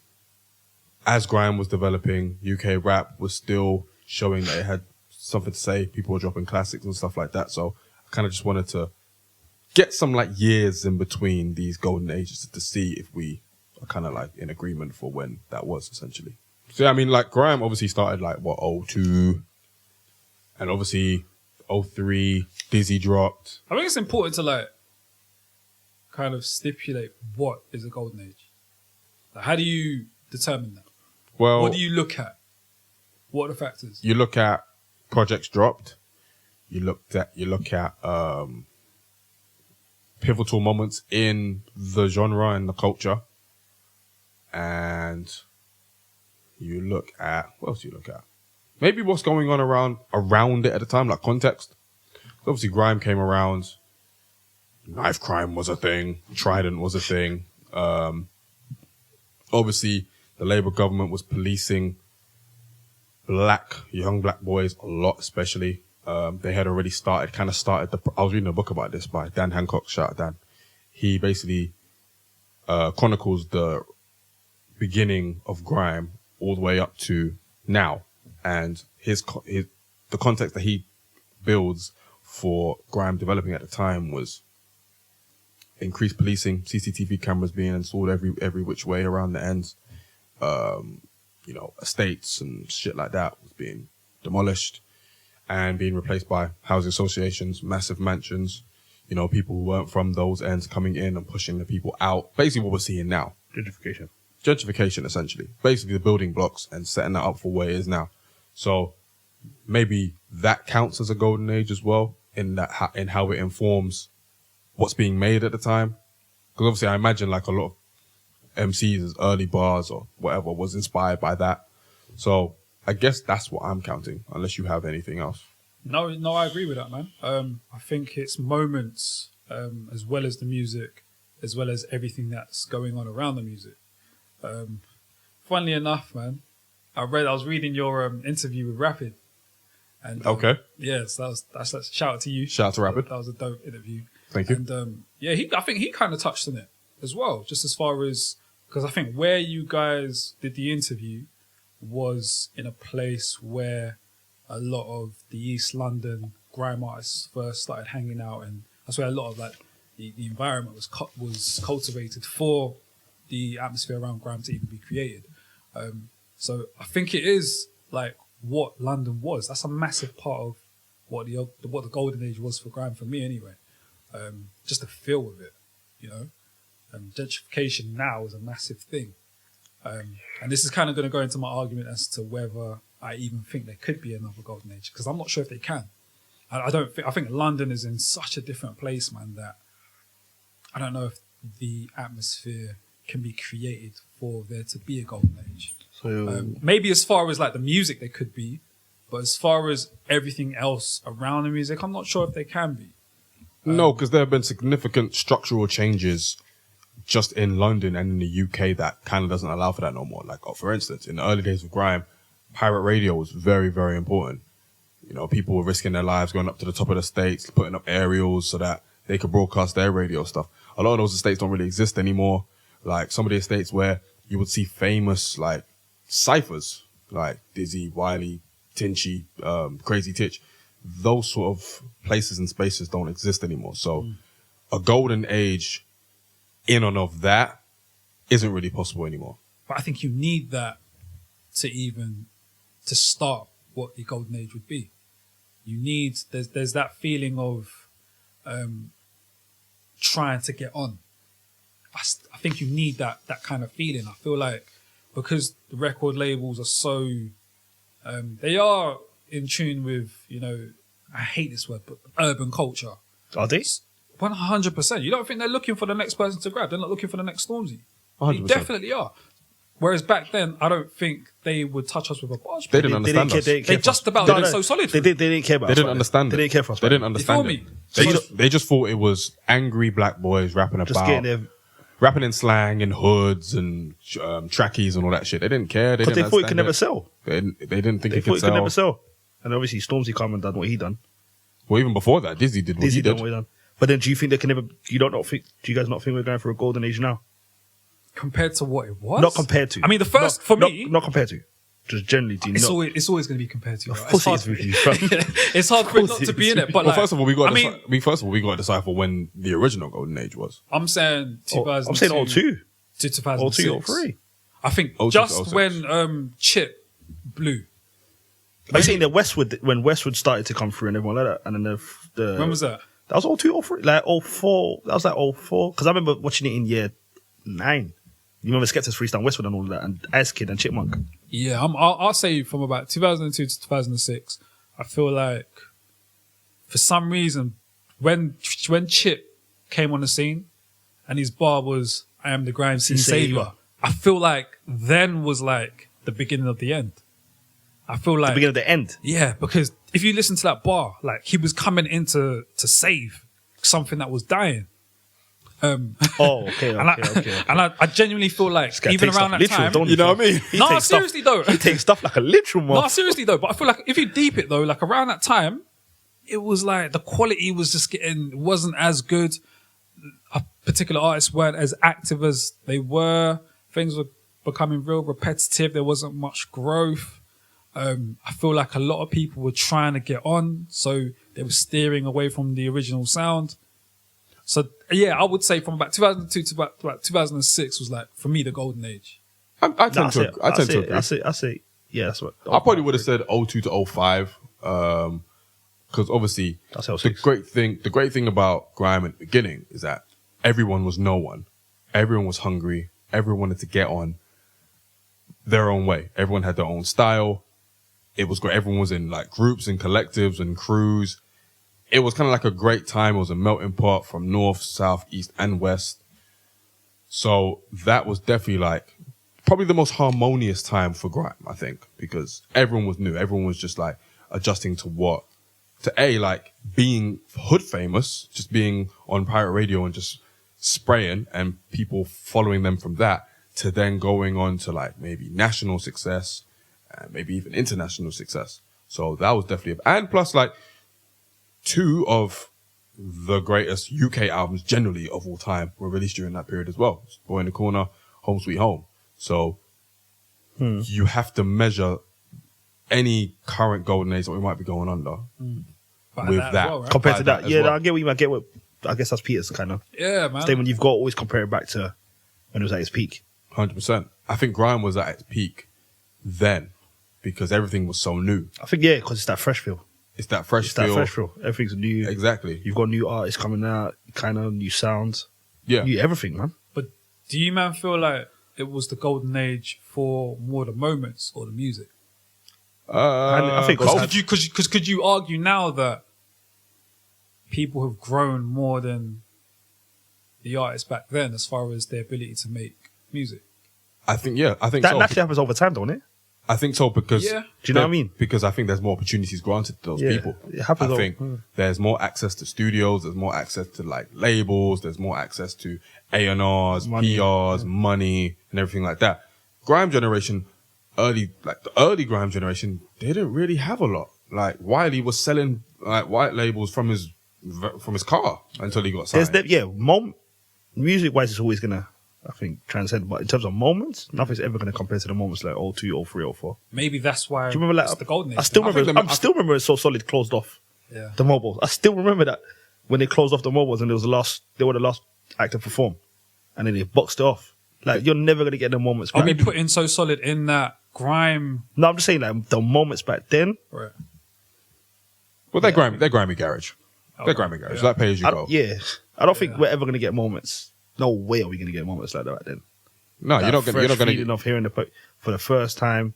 as grime was developing, UK rap was still showing that it had something to say. People were dropping classics and stuff like that. So I kind of just wanted to get some like years in between these golden ages to see if we are kind of like in agreement for when that was essentially. So yeah, I mean, like grime obviously started like what, 02, and obviously 03, Dizzee dropped. I think it's important to like kind of stipulate what is a golden age. Like, how do you determine that? Well, What do you look at? What are the factors? you look at projects dropped. You look at pivotal moments in the genre and the culture, and you look at what else do you look at? Maybe what's going on around it at the time, like context. Obviously, grime came around. Knife crime was a thing. Trident was a thing. Obviously, the Labour government was policing young black boys a lot, especially. They had already started. I was reading a book about this by Dan Hancock. Shout out Dan. He basically chronicles the beginning of grime all the way up to now, and the context that he builds for grime developing at the time was increased policing, CCTV cameras being installed every which way around the ends. Estates and shit like that was being demolished and being replaced by housing associations, massive mansions. People who weren't from those ends coming in and pushing the people out. Basically what we're seeing now. Gentrification, essentially. Basically the building blocks and setting that up for where it is now. So maybe that counts as a golden age as well in how it informs what's being made at the time. Because obviously I imagine like a lot of MCs' early bars or whatever was inspired by that. So I guess that's what I'm counting, unless you have anything else. No, I agree with that, man. I think it's moments, as well as the music, as well as everything that's going on around the music. Funnily enough, man, I was reading your interview with Rapid. And okay. Yes, that's shout out to you. Shout out to Rapid. That was a dope interview. Thank you. And I think he kind of touched on it as well, just as far as, because I think where you guys did the interview was in a place where a lot of the East London grime artists first started hanging out, and that's where a lot of like the environment was cultivated for the atmosphere around grime to even be created. So I think it is like what London was. That's a massive part of what the golden age was for grime for me, anyway. Just the feel of it, gentrification now is a massive thing. And this is kind of going to go into my argument as to whether I even think there could be another golden age, because I'm not sure if they can. I think London is in such a different place, man, that I don't know if the atmosphere can be created for there to be a golden age. So maybe as far as like the music they could be, but as far as everything else around the music, I'm not sure if they can be. No, because there have been significant structural changes just in London and in the UK that kind of doesn't allow for that no more. Like, for instance, in the early days of grime, pirate radio was very, very important. People were risking their lives going up to the top of the estates, putting up aerials so that they could broadcast their radio stuff. A lot of those estates don't really exist anymore. Like some of the estates where you would see famous like ciphers, like Dizzee, Wiley, Tinchy, Crazy Titch. Those sort of places and spaces don't exist anymore. So a golden age in and of that isn't really possible anymore. But I think you need that to start what the golden age would be. There's that feeling of trying to get on. I think you need that kind of feeling. I feel like because the record labels are so they are in tune with, I hate this word, but urban culture. Are they? 100%. You don't think they're looking for the next person to grab? They're not looking for the next Stormzy. 100%. They definitely are. Whereas back then, I don't think they would touch us with a barge. They didn't understand us. They just about did it so solid. They didn't care about us. They didn't understand it. They didn't care for us. They didn't understand You it. They just thought it was angry black boys rapping rapping in slang and hoods and trackies and all that shit. They didn't care. Because they thought it could never sell. They didn't think it thought could it sell. could never sell. And obviously Stormzy come and done what he done. Well, even before that, Dizzee did what he did. Done what he done. But then do you think they can never... Do you guys not think we're going for a golden age now? Compared to what it was? Not compared to. I mean, the first, for me... Not compared to. Just generally, do you It's not? always going to be compared to. Of Right? course it is with you, fam. It's hard for it not to be in it. But Well, like, first of all, we got. I mean, first of all, we got to decipher when the original golden age was. I'm saying 2002. I'm saying 02. To 2006. 02, 03. I think 02 to just 06. when Chip blew. Are you saying that when Westwood started to come through and everyone like that? And then the When was that? That was 02, 03. Like 04. That was like 04. Because I remember watching it in year 9. You remember Skepta's Freestyle Westwood and all of that, and Ice Kid and Chipmunk. Yeah, I'll say from about 2002 to 2006. I feel like for some reason when Chip came on the scene and his bar was "I am the grime scene savior," I feel like then was like the beginning of the end. I feel like The beginning of the end. yeah, because if you listen to that bar, like he was coming in to save something that was dying. Oh, okay. And I genuinely feel like Guy even takes around stuff that literal, time, don't he, You know fam? what I mean? He No, takes seriously though. He takes stuff like a literal no, man. seriously though. But I feel like if you deep it though, like around that time, it was like the quality was just wasn't as good. Particular artists weren't as active as they were. Things were becoming real repetitive. There wasn't much growth. I feel like a lot of people were trying to get on, so they were steering away from the original sound. So yeah, I would say from about 2002 to about 2006 was like for me the golden age. I tend to agree. I say, yeah, that's what. I probably would have said 02 to 05. Because obviously That's the 06. great thing about grime at the beginning is that everyone was no one. Everyone was hungry. Everyone wanted to get on their own way. Everyone had their own style. It was great. Everyone was in like groups and collectives and crews. It was kind of like a great time. It was a melting pot from north, south, east, and west. So that was definitely like probably the most harmonious time for grime, I think, because everyone was new. Everyone was just like adjusting to like being hood famous, just being on pirate radio and just spraying and people following them from that to then going on to like maybe national success and maybe even international success. So that was definitely, and plus like 2 of the greatest UK albums generally of all time were released during that period as well. Boy in the Corner, Home Sweet Home. So you have to measure any current golden age that we might be going under with that. as well, right? Compared to that, as yeah, well. I get what you mean. I get what. I guess that's Peter's kind of Yeah, man. statement. You've got to always compare it back to when it was at its peak. 100%. I think grime was at its peak then because everything was so new. I think yeah, because it's that fresh feel. It's that fresh It's feel. that fresh feel. Everything's new. Exactly. You've got new artists coming out, kind of new sounds, Yeah. new everything, man. But do you man feel like it was the golden age for more the moments or the music? I think both. Could you argue now that people have grown more than the artists back then as far as their ability to make music? I think so. that naturally happens over time, don't it? I think so because Yeah. Do you know what I mean? Because I think there's more opportunities granted to those Yeah, people. it happens I all- think there's more access to studios, there's more access to like labels, there's more access to A&Rs, Money. PRs, money, and everything like that. Grime generation, the early grime generation, they didn't really have a lot. Like Wiley was selling like white labels from his car until he got signed. Music wise, it's always gonna, I think, transcend. But in terms of moments, nothing's ever gonna compare to the moments like 02, 03, 04. Maybe that's why Do you remember it's like the golden age. I still I remember. think I still remember it's So Solid closed off Yeah. the mobiles. I still remember that when they closed off the mobiles and they were the last act to perform, and then they boxed it off. Like you're never gonna get the moments. Are Back. we putting So Solid in that grime? No, I'm just saying like the moments back then. Right. Well, they're grimy garage. They're grimy garage. Yeah. That pay as you go. I don't think we're ever gonna get moments. No way are we gonna get moments like that back then. No, That you're not fresh gonna feeling of hearing for the first time.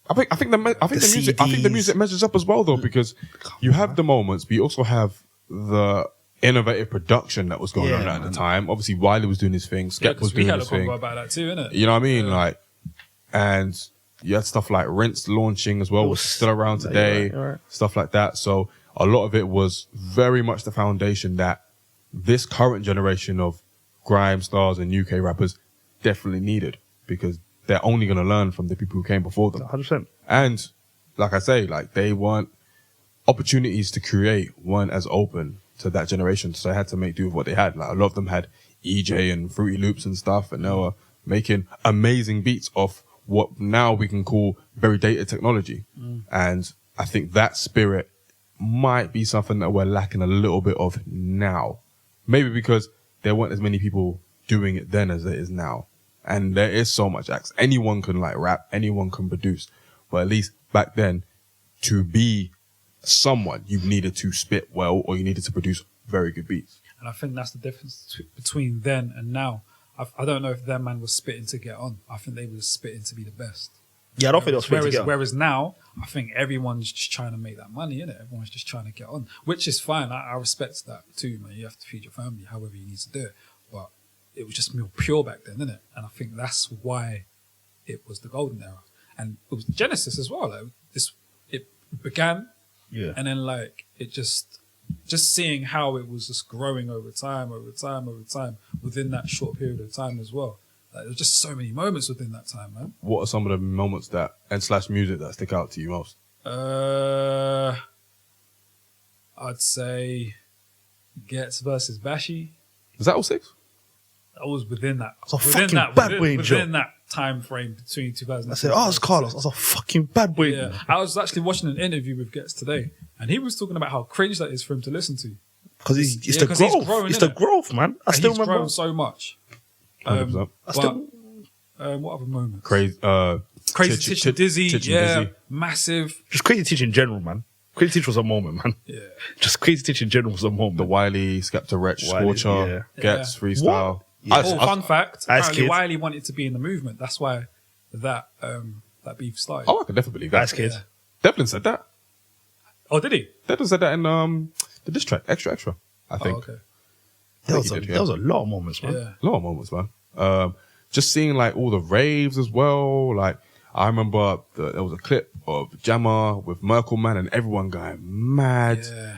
I think the music CDs. measures up as well though because you have the moments, but you also have the innovative production that was going Yeah, on at man. the time. Obviously, Wiley was doing his thing, Yeah, Skep was because we doing had a his thing. convo about that too, innit? You know what I mean? Like, and you had stuff like Rinse launching as well, which is still around Yeah, today. you're right. Stuff like that. So a lot of it was very much the foundation that this current generation of grime stars and UK rappers definitely needed because they're only going to learn from the people who came before them. 100%. And like I say, like they weren't opportunities to create weren't as open to that generation, so they had to make do with what they had. Like a lot of them had EJ and Fruity Loops and stuff, and they were making amazing beats off what now we can call very dated technology. And I think that spirit might be something that we're lacking a little bit of now. Maybe because there weren't as many people doing it then as there is now. And there is so much acts. Anyone can like rap, anyone can produce. But at least back then, to be someone, you needed to spit well or you needed to produce very good beats. And I think that's the difference between then and now. I don't know if their man was spitting to get on. I think they were spitting to be the best. Yeah, I don't think they were spitting to get on. Whereas now, I think everyone's just trying to make that money, innit? Everyone's just trying to get on, which is fine. I respect that too, man. You have to feed your family however you need to do it. But it was just more pure back then, innit? And I think that's why it was the golden era. And it was the genesis as well. Like it began, and then like it just seeing how it was just growing over time, within that short period of time as well. Like, there were just so many moments within that time, man. What are some of the moments that / music that stick out to you most? I'd say Gets versus Bashi. Was that 06? That was within that. It's a fucking bad boy job. Within that time frame between 2000. I said, it's Carlos. I was a fucking bad boy. Yeah, I was actually watching an interview with Gets today, and he was talking about how cringe that is for him to listen to. Because it's the growth. It's the growth, man. I still remember. He's grown so much. 100%. What other moment? Crazy Titch and Dizzee, Dizzee. massive. Just Crazy Titch in general, man. Crazy Titch was a moment, man. Yeah. Just Crazy Titch in general was a moment. The Wiley, Skepta, Wretch, Scorcher, Gets, Freestyle. Fun fact, apparently Kid. Wiley wanted to be in the movement. That's why that beef started. Oh, I can definitely believe that. Ice Kid. Yeah. Devlin said that. Oh, did he? Devlin said that in the diss track, Extra, I think. Oh, okay. There was a lot of moments, man. Yeah. A lot of moments, man. Just seeing like all the raves as well. Like I remember there was a clip of Jammer with Merkel Man and everyone going mad. Yeah.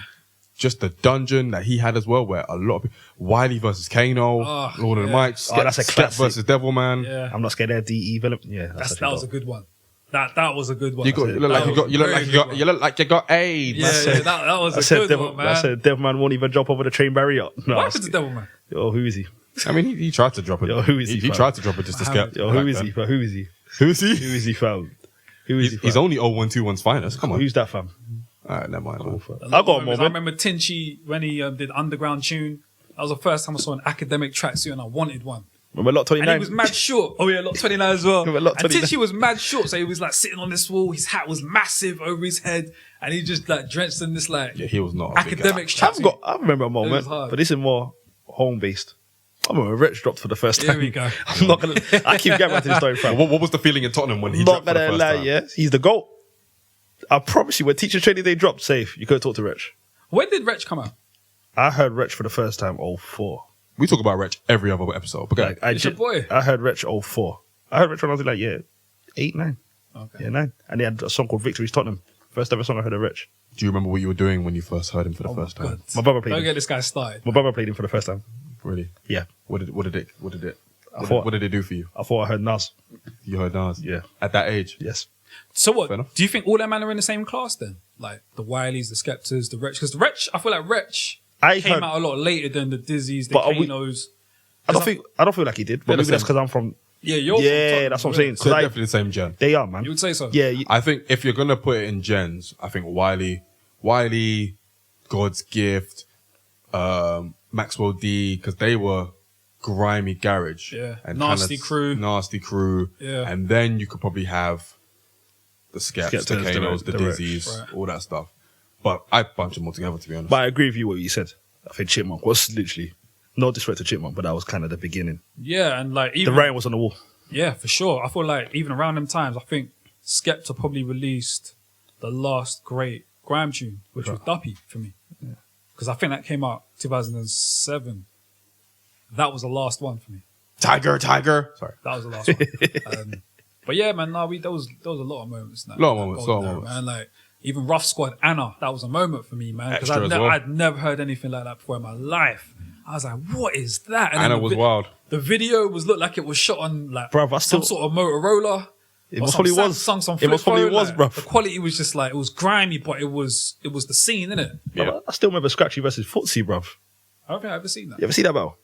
Just the dungeon that he had as well, where a lot of people, Wiley versus Kano, Lord of the Mics, that's a Skep classic. versus Devilman. Yeah. I'm not scared of DE. Yeah, That was a good one. That was a good one. You look like you got AIDS. Yeah, that was a good one, man. I said Devilman won't even jump over the train barrier. No, What happened to Devilman? Yo, who is he? I mean, he tried to drop it. Yo, who is he, He fam? tried to drop it just to skip. Yo, who is he? But who is he? Who is he? Who is he, fam? Who is he? He's fam? only 0121's finest. Come on. Who's that, fam? All right, never mind. Man. I got a I moment. remember Tinchy when he did Underground Tune. That was the first time I saw an academic tracksuit and I wanted one. Remember Lot 29? And he was mad short. Oh yeah, Lot 29 as well. Remember Lot And 29? Tinchy was mad short, so he was like sitting on this wall. His hat was massive over his head, and he just like drenched in this like Yeah, he was not a big guy. academic tracksuit. I remember a moment, hard. but this is more home based. I remember Rich dropped for the first Here time. we go. I'm not gonna. I keep getting back to the story, fam. What was the feeling in Tottenham when he I'm not dropped for the gonna first lie, time? yeah, he's the GOAT. I promise you, when Teacher Training Day dropped, safe, you could talk to Rich. When did Wretch come out? I heard Rich for the first time 04. We talk about Wretch every other episode. But Like, It's your boy. I heard Rich 04. I heard Rich when I was like, 8, 9. Okay. Yeah, 9. And he had a song called Victory's Tottenham. First ever song I heard of Rich. do you remember what you were doing when you first heard him for the first time? God. My brother played Don't him. get this guy started. My brother played him for the first time. Really? Yeah. What did it thought- what did it do for you? I thought I heard Nas. You heard Nas? Yeah. At that age? Yes. So what? Fair enough. Do you think all that man are in the same class then? Like the Wileys, the Skeptas, the Wretch? Because the Wretch, I feel like Wretch I came heard- out a lot later than the Dizzies, the But are we- Kanos. I don't feel like he did. But They're the maybe that's same. because I'm from. Yeah, you're from Yeah, Tottenham, that's what I'm yeah. saying. So 'Cause they're I- definitely the same gen. They are, man. You would say so? Yeah. I think if you're gonna put it in gens, I think Wiley, God's Gift, Maxwell D, because they were grimy garage. Yeah. And Nasty Crew. Nasty Crew. Yeah. And then you could probably have the Skeps, the Skeptas, Kanos, the the Dizzies, Right. all that stuff. But I bunch them all together, to be honest. But I agree with you what you said. I think Chipmunk was literally, no disrespect to Chipmunk, but that was kind of the beginning. Yeah, and like The even writing was on the wall. yeah, for sure. I feel like even around them times, I think Skepta probably released the last great grime tune, which was Duppy for me. Because I think that came out 2007. That was the last one for me. Tiger. Sorry. That was the last one. But yeah, man, there was a lot of moments. Now, Lot of moments, man. Like even Rough Squad, Anna, that was a moment for me, man. Because Extra as well. I'd never heard anything like that before in my life. I was like, what is that? And then Anna the was wild. The video looked like it was shot on like Bruv, I some still- sort of Motorola. It or most some probably was. Samsung, some It most flip probably phone, was, like, bruv. The quality was just like, it was grimy, but it was the scene, innit? Yeah. I still remember Scratchy versus Footsie, bruv. I don't think I've ever seen that. You ever see that battle?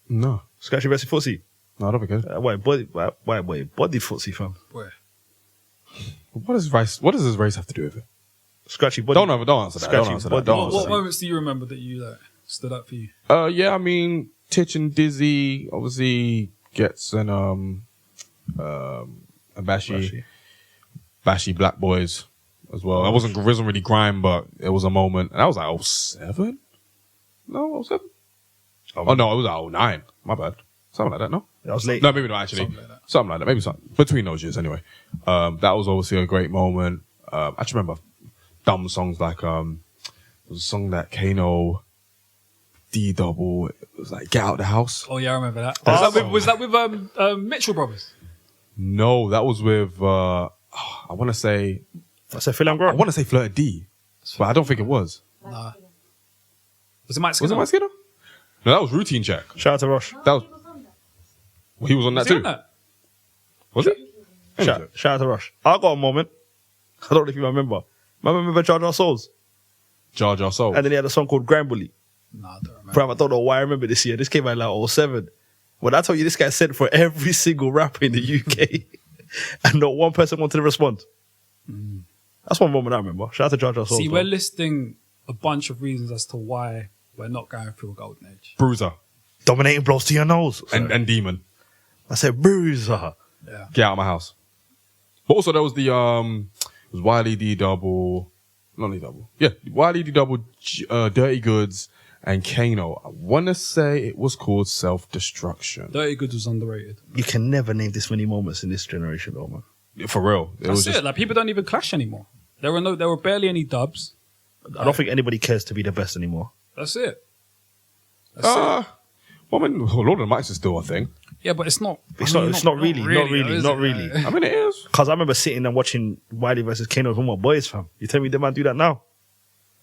No. Scratchy versus Footsie. No, I don't think it. Why body Footsie, fam? Boy. What does his race have to do with it? Scratchy body. Don't answer that. Scratchy Don't answer body. that. Don't What answer that. moments do you remember that you like stood up for you? Yeah, I mean, Titch and Dizzee obviously gets and Bashy Black Boys as well. It wasn't really grime, but it was a moment. And I was like, 07? No, 07? Oh no, it was 09. My bad. Something like that, no? That was late. No, maybe not actually. Something like that. Maybe something. Between those years anyway. That was obviously a great moment. I just remember dumb songs like there was a song that Kano D-Double, it was like Get Out the House. Oh yeah, I remember that. Oh. Was that with Mitchell Brothers? No, that was with I want to say Phil I want to say Flirty D, but I don't think it was. Nah. Was it Mike Was Skinner? it my Skinner? No, that was Routine Check. Shout out to Rush. That was. Well, he was on that Was he too. on that? Was he? Shout out to Rush. I got a moment. I don't know if you remember. Remember Jar Jar Souls? Jar Jar Soul. And then he had a song called Grime Bully. Nah, I don't remember. Bro, I don't know why I remember this year. This came out like 07. When I told you this guy sent for every single rapper in the UK and not one person wanted to respond. That's one moment I remember. Shout out to Jar Jar Souls. See, bro. we're listing a bunch of reasons as to why we're not going through a golden age. Bruiser Dominating blows to your nose. and Demon. I said Bruiser. Yeah. Get Out of My House. But also there was the it was Wiley D Double, not D Double. Yeah, Wiley D Double, Dirty Goods, and Kano. I want to say it was called Self Destruction. Dirty Goods was underrated. You can never name this many moments in this generation, though, man. For real, it was That's it. just Like people don't even clash anymore. There were barely any dubs. I don't think anybody cares to be the best anymore. That's it. That's it. well, I mean, Lord of the Mics is still a thing. Yeah, but it's not. It's I mean, not really, though, is not it? really. Like, I mean, it is. Because I remember sitting and watching Wiley versus Kano from what boys, fam. You tell me they might do that now?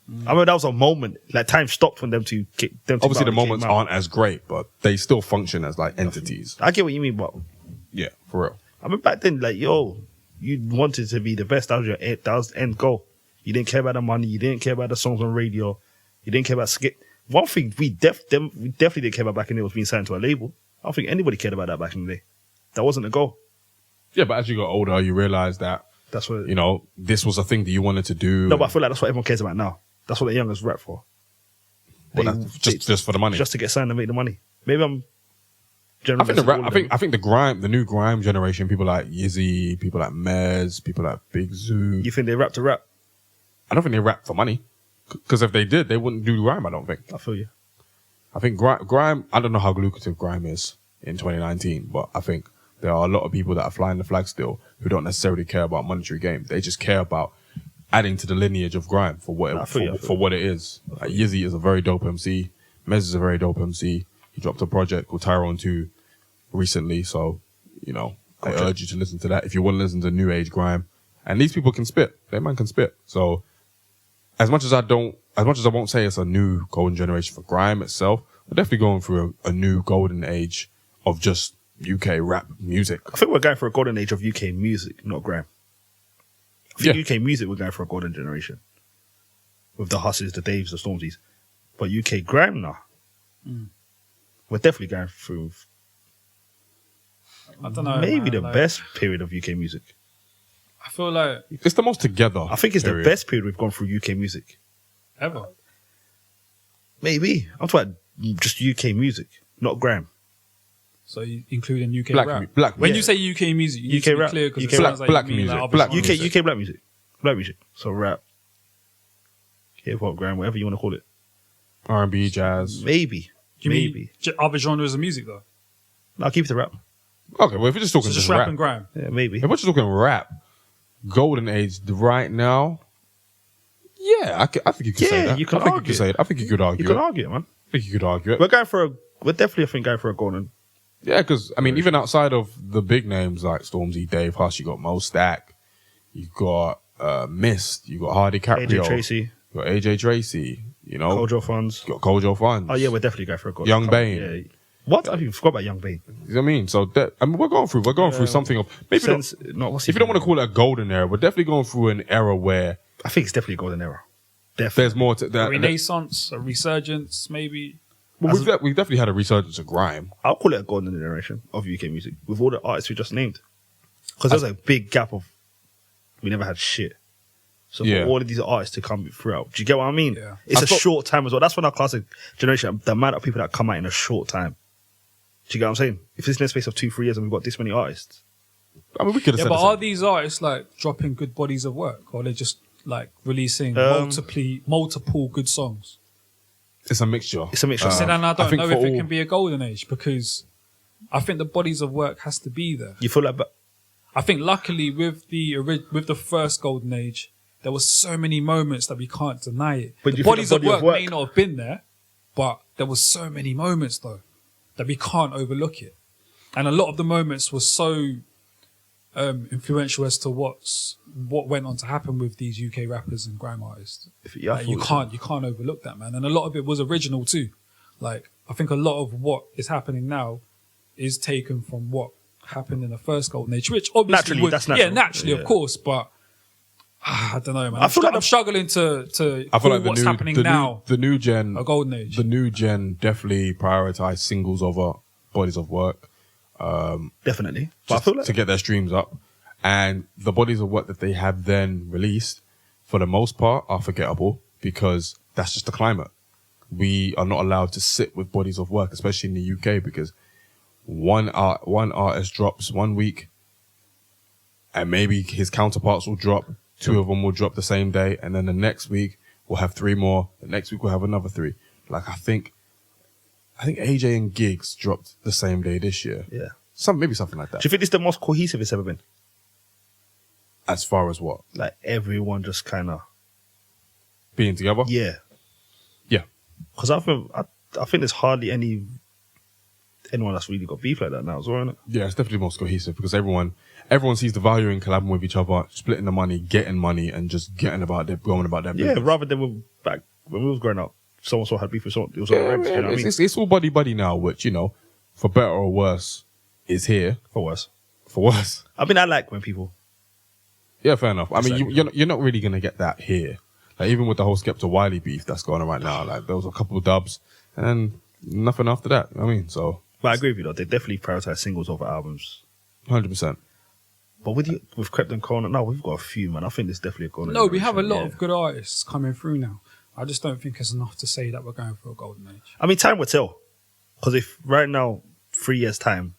I remember that was a moment. Like time stopped for them to kick them. Obviously, the battle moments came out. aren't as great, but they still function as like entities. I get what you mean, but Yeah, for real. I mean back then, like you wanted to be the best. That was the end goal. You didn't care about the money. You didn't care about the songs on radio. You didn't care about skit. One thing we definitely didn't care about back in the day was being signed to a label. I don't think anybody cared about that back in the day. That wasn't the goal. Yeah, but as you got older, you realize that That's what. you know this was a thing that you wanted to do. No, but I feel like that's what everyone cares about now. That's what the youngers rap for. Well, that's just for the money. Just to get signed and make the money. Maybe I'm. I think the new grime generation, people like Yizzy, people like Mez, people like Big Zoo. You think they rap to rap? I don't think they rap for money, because if they did, they wouldn't do grime. I don't think. I feel you. I think grime. I don't know how lucrative grime is in 2019, but I think there are a lot of people that are flying the flag still who don't necessarily care about monetary gain. They just care about adding to the lineage of grime for what for what it is. Like Yizzy is a very dope MC. Mez is a very dope MC. He dropped a project called Tyrone 2 recently, so you know I urge you to listen to that if you want to listen to new age grime. And these people can spit. They man can spit. So as much as I won't say it's a new golden generation for grime itself, we're definitely going through a new golden age of just UK rap music. I think we're going for a golden age of UK music, not grime. I think UK music, we're going for a golden generation. With the Husses, the Daves, the Stormzy's. But UK grime, nah. We're definitely going through I don't know. maybe man, the like, best period of UK music. I feel like It's the most together. I think it's period. the best period we've gone through UK music. ever. Maybe. I'm talking about just UK music, not grime. So you including UK Black rap. mu- black when yeah. you say UK music, you need UK to be rap, clear because UK it sounds like black you mean music, like other black songs. music. UK black music. So rap, hip hop, grime, whatever you want to call it. R&B, jazz. Maybe. Do you Maybe. mean other genres of music though? No, I'll keep it to rap. Okay, well if we're just talking So just just rap rap, and grime. Yeah, maybe. if we're just talking rap, golden age right now. Yeah, I think you could say Yeah, that. you can I think you argue could say it. I think you could argue You can it. argue it, man. I think you could argue it. We're definitely, I think, going for a golden. Yeah, because I mean, even outside of the big names like Stormzy, Dave Hush, you got Mo Stack, you got Mist, you got Hardy Caprio, AJ Tracy, you got AJ Tracy, you know, Kojo Funds. you got Kojo Funds. Oh, yeah, we're definitely going for a golden. Young Bane. Yeah. What? I even forgot about Young Bane. You know what I mean? So that, I mean, we're going through something of maybe not, What's if you don't want to call it a golden era, we're definitely going through an era where I think it's definitely a golden era. Definitely. there's more to A that. renaissance, a resurgence, maybe. Well, we've definitely had a resurgence of grime. I'll call it a golden generation of UK music with all the artists we just named. Because there's a big gap of we never had shit. So Yeah. for all of these artists to come throughout, do you get what I mean? Yeah. It's I a thought- short time as well. That's when our classic generation, the amount of people that come out in a short time. Do you get what I'm saying? If it's in the space of 2-3 years and we've got this many artists, I mean, we could have Yeah, said but the are same. these artists like dropping good bodies of work, or are they just like releasing multiple good songs? It's a mixture. it's a mixture. So then I don't think know for if it all- can be a golden age, because I think the bodies of work has to be there. You feel like, but I think luckily with the first golden age, there was so many moments that we can't deny it. But The you think bodies the of body work of work- may not have been there, but there was so many moments though that we can't overlook it. And a lot of the moments were so influential as to what went on to happen with these UK rappers and grime artists. yeah, I Like, feel you can't overlook that, man. And a lot of it was original too. Like I think a lot of what is happening now is taken from what happened in the first golden age, which obviously Naturally, was, that's natural. Yeah, naturally, Yeah. of course, but I don't know, man. I feel like I'm struggling to I feel call like what's happening now the new gen, a golden age. the new gen definitely prioritize singles over bodies of work. definitely. But I Just feel like to get their streams up, and the bodies of work that they have then released, for the most part, are forgettable because that's just the climate. We are not allowed to sit with bodies of work, especially in the UK, because one artist drops 1 week, and maybe his counterparts will drop. 2 of them will drop the same day, and then the next week we'll have 3 more. The next week we'll have another 3. Like I think AJ and Giggs dropped the same day this year. yeah. Maybe something like that. Do you think this is the most cohesive it's ever been? As far as what? Like everyone just kind of Being together? yeah. Yeah. Because I think there's hardly anyone that's really got beef like that now as well, isn't it? Yeah, it's definitely most cohesive because everyone sees the value in collabing with each other, splitting the money, getting money, and just going about their Yeah, business. rather than when we was growing up, someone so had beef with someone, it was all right. You know what I mean? It's all buddy now, which, you know, for better or worse, is here. For worse. For worse. I mean, I like when people. Yeah, fair enough. I mean, Exactly. you're not really going to get that here. Like, even with the whole Skepta Wiley beef that's going on right now, like, there was a couple of dubs and nothing after that. I mean, so. But I agree with you though. They definitely prioritize singles over albums. 100%. But with Krept and Conan, no, we've got a few, man. I think there's definitely a golden. No, we have a generation, lot yeah. of good artists coming through now. I just don't think it's enough to say that we're going for a golden age. I mean, time will tell. Because if right now, 3 years' time,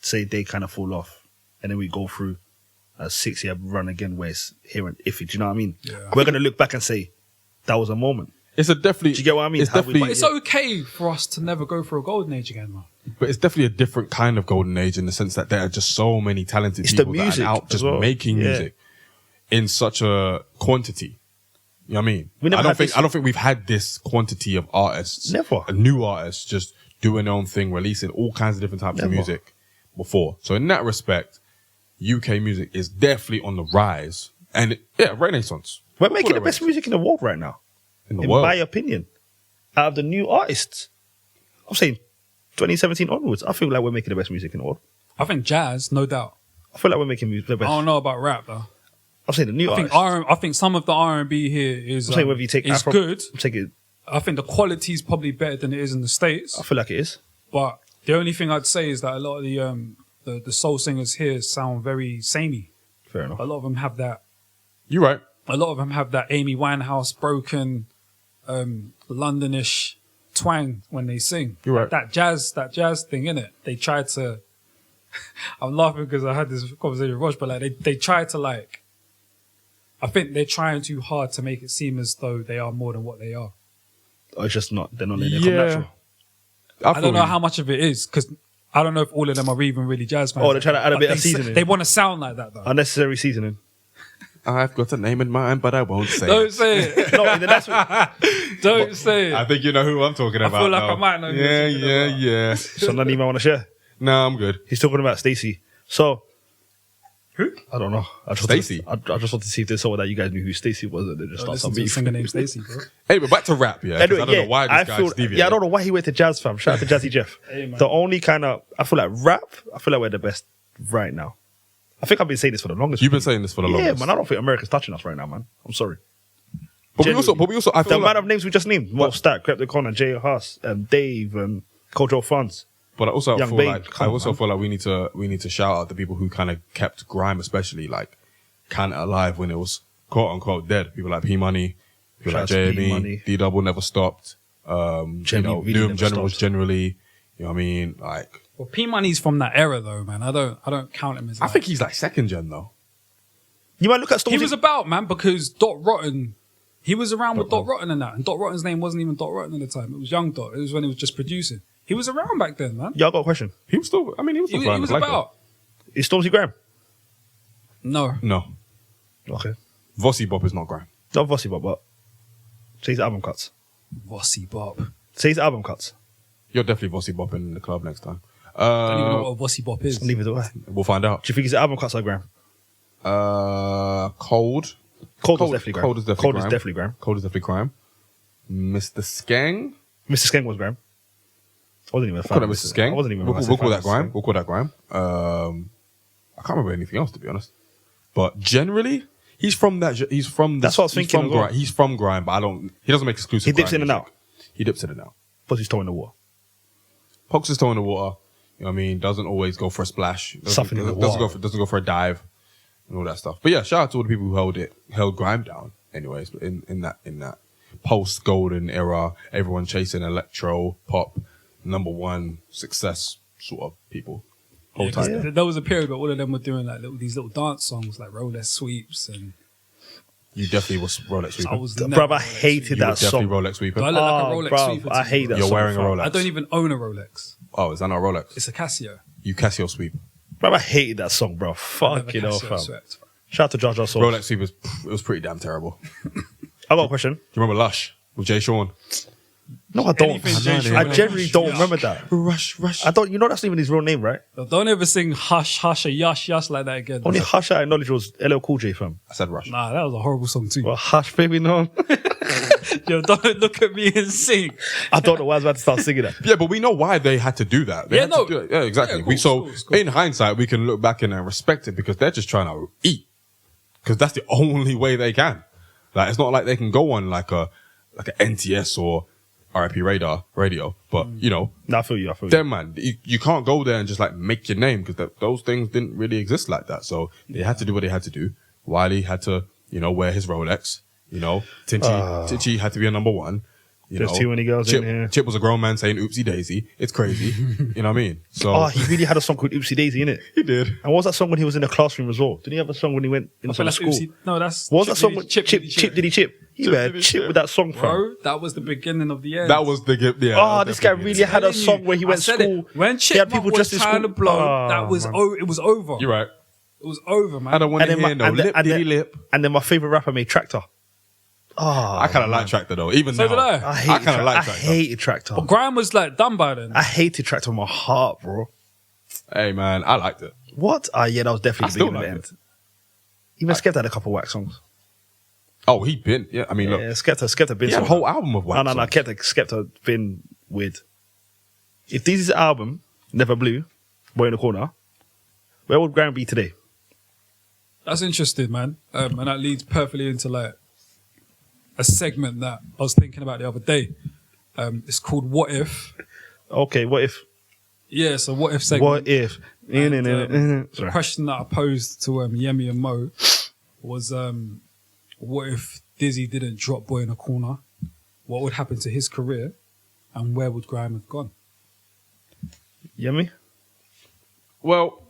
say they kind of fall off, and then we go through a 6-year run again where it's here and iffy, do you know what I mean? Yeah. We're going to look back and say, that was a moment. It's a definitely. Do you get what I mean? It's How we- definitely. But it's okay for us to never go for a golden age again, man. But it's definitely a different kind of golden age in the sense that there are just so many talented It's the people that music are out as just well. making Yeah. music in such a quantity. You know what I mean? We never I don't had think this- I don't think we've had this quantity of artists, Never. new artists, just doing their own thing, releasing all kinds of different types of Never. music before. So in that respect, UK music is definitely on the rise, and renaissance. We're making Call the it best music in the world right now, in the in world. my opinion. Out of the new artists, I'm saying 2017 onwards, I feel like we're making the best music in the world. I think jazz, no doubt. I feel like we're making the I best. don't know about rap though. I'm saying the new I think artists. I think some of the R&B here is I'm saying whether you take is Afro, good. I'm taking. I think the quality is probably better than it is in the States. I feel like it is. But the only thing I'd say is that a lot of the soul singers here sound very samey. Fair enough. A lot of them have that. You're right. A lot of them have that Amy Winehouse broken, Londonish twang when they sing. You're right. That jazz thing, innit? They try to. I'm laughing because I had this conversation with Rosh, but like they try to like. I think they're trying too hard to make it seem as though they are more than what they are. Or it's just not. They're not letting it come natural. I don't know how much of it is because I don't know if all of them are even really jazz fans. Oh, they're trying to add a But bit of they seasoning. They want to sound like that though. Unnecessary seasoning. I've got a name in mind, but I won't say Don't it. say it. No, then that's what, Don't say I it. think you know who I'm talking about. feel like now. I might know who Yeah, you're talking about. yeah. so none even want to share. No, I'm good. He's talking about Stacey. So, who? I don't know. I just Stacey? I just wanted to see if there's someone that you guys knew who Stacey was, and then just start Listen some to a beef. singer named Stacey, bro. Hey, but back to rap, yeah. 'cause Anyway, I don't know why this guy's deviating. I don't know why he went to jazz, fam. Shout out to Jazzy Jeff. Hey, man. The only kind of, I feel like rap, I feel like we're the best right now. I think I've been saying this for the longest. You've been saying this for the Yeah, longest. man, I don't think America's touching us right now, man. I'm sorry. But we also, I The feel amount like, of names we just named: Wolf Stack, Crypticon, and Jay Huss, Dave, and Cultural Funds. but I also Young feel Babe, like come on, man. we need to shout out the people who kind of kept grime, especially like kind of alive when it was quote unquote dead. People like P Money, people Shout like out to P JME, Money. D Double never stopped. Really New never Generals stopped. generally. You know what I mean? Like, Well, P Money's from that era though, man. I don't count him as. I Like, think he's like second gen though. You might look at he Stormzy. was about, man, because Dot Rotten. He was around with Dot Rotten and that, and Dot Rotten's name wasn't even Dot Rotten at the time. It was Young Dot. It was when he was just producing. He was around back then, man. Yeah, I got a question. He was still. I mean, he was He, still. he flying was as Lyco. about. Is Stormzy grime? No, No, Okay. Vossi Bop is not grime. Not Vossi Bop, but say his album cuts. Vossy Bop. Say his album cuts. You're definitely Vossi Bop in the club next time. I don't even know what a Vossy Bop is. Neither do I. We'll find out. Do you think his album cuts are grime? Cold. Cold is definitely grime. Cold is definitely Cold grime. is definitely grime. Cold is definitely grime. Mr. Skeng. Mr. Skeng was grime. I wasn't even a fan. Call that of Mr. Skeng. I wasn't even. a We'll massive call fan that of grime. Skeng. We'll call that grime. I can't remember anything else to be honest. But generally, he's from that. He's from. That's what I was he's thinking From as well. grime. He's from grime, but I don't. He doesn't make exclusive. He dips grime in and music. out. He dips in and out. Puts his toe in the water. Pokes his toe in the water. You know what I mean? Doesn't always go for a splash. Something in the doesn't water. doesn't go for a dive and all that stuff. But yeah, shout out to all the people who held grime down. Anyways, in that post golden era, everyone chasing electro pop, #1 success sort of people. Whole time. Yeah. There was a period where all of them were doing like these little dance songs, like Rolex Sweeps, and You definitely was Rolex sweeping. I was Bruv, I Rolex hated You that were definitely song. Rolex sweeping. Do I look like a Oh, Rolex bruv, sweeper? I to hate you? that You're song, wearing a fam. Rolex. I don't even own a Rolex. Oh, is that not a Rolex? It's a Casio. You Casio sweep. Bruv, I hated that song, bro. I have a Fucking hell, Casio fam. swept. Shout out to Jar Jar Soul. Rolex sweep it was pretty damn terrible. Do I got a question. you remember Lush with Jay Sean? No, I don't. Anything Jay Sean I Rush, generally don't Rush. remember that. Rush. I don't. You know that's not even his real name, right? Don't ever sing Hush Hush or Yush Yush like that again. Only Hush I acknowledge was LL Cool J, fam. I said Rush. Nah, that was a horrible song too. Well, Hush, baby, no. Yo, don't look at me and sing. I don't know why I was about to start singing that. Yeah, but we know why they had to do that. They Yeah, had to no. do it. Yeah, exactly. Yeah, cool, So cool. in hindsight, we can look back and respect it because they're just trying to eat. Because that's the only way they can. Like, it's not like they can go on like a NTS or RIP radio. But, you know, No, I feel you. them, man, you can't go there and just like make your name because those things didn't really exist like that. So they had to do what they had to do. Wiley had to, you know, wear his Rolex. You know, Tinchi had to be a #1. You There's know, too many girls Chip, in here. Chip was a grown man saying "oopsie daisy." It's crazy. You know what I mean? So Oh, he really had a song called Oopsie Daisy, innit? he did. And what was that song when he was in the classroom as well? Didn't he have a song when he went I into feel the like school? Oopsie- no, that's What was that song Diddy- with Chip? Chip Diddy Chip. He had Diddy Chip Chip. with that song, fam. Bro, that was the beginning of the end. That was the gift. Yeah. Oh, that was this guy definitely really it. had a Telling song you, where he I went to said it. school. When He had Chipmunk people was dressed in trying to school. blow, Oh, that was man. it was over. You're right. It was over, man. I don't want to And then, hear no lip diddy lip. and then my favorite rapper made Tractor. Oh, I kind of like Tractor though. Even So now, did I. I I hated kind of like I Tractor. hated Tractor. But grime was like done by then. I hated Tractor with my heart, bro. Hey man, I liked it. What? Yeah, that was I definitely the still beginning like of the end. Even Skepta had a couple of whack songs. Oh, he been. Yeah, I mean, Yeah, look, Skepta been. he had a some- whole album of No, wax. songs. Skepta been weird. If this is album Never Blew, Boy in the Corner, where would Graham be today? That's interesting, man. And that leads perfectly into like a segment that I was thinking about the other day. It's called What If. Okay, what if? Yeah, so What If segment. What if? And, the Sorry. question that I posed to Yemi and Mo was, what if Dizzee didn't drop Boy in a Corner? What would happen to his career? And where would Grime have gone? Yummy? Well,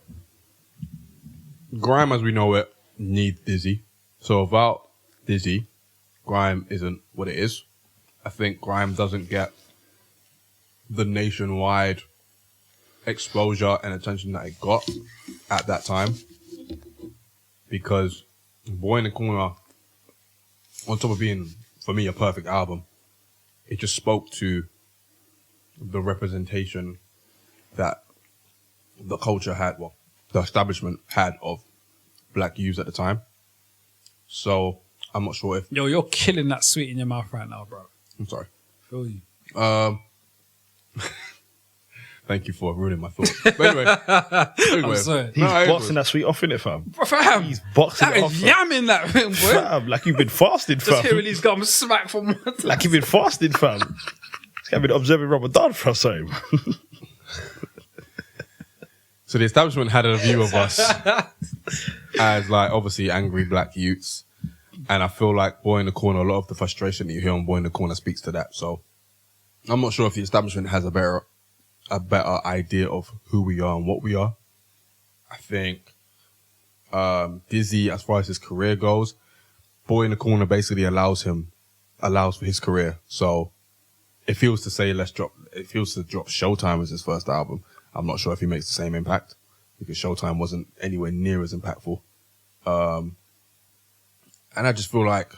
grime as we know it needs Dizzee. So without Dizzee, grime isn't what it is. I think grime doesn't get the nationwide exposure and attention that it got at that time. Because Boy in the Corner, on top of being, for me, a perfect album, it just spoke to the representation that the culture had, well, the establishment had of black youths at the time. So I'm not sure if Yo, you're killing that sweet in your mouth right now, bro. I'm sorry. Feel you. No, Thank you for ruining my thought. But anyway, I'm sorry. He's boxing that sweet off in it, fam. Fam, He's boxing that it off. is Fam. yamming that thing, boy. Fam, like you've been fasting, Just fam. hearing these gums smack from one to Like you've been fasting, fam. I've been observing Ramadan for something. So the establishment had a view of us as like obviously angry black youths. And I feel like Boy in the Corner, a lot of the frustration that you hear on Boy in the Corner speaks to that. So I'm not sure if the establishment has a better idea of who we are and what we are. I think Dizzee, as far as his career goes, Boy in the Corner basically allows for his career. So if he was to say drop Showtime as his first album, I'm not sure if he makes the same impact because Showtime wasn't anywhere near as impactful. And I just feel like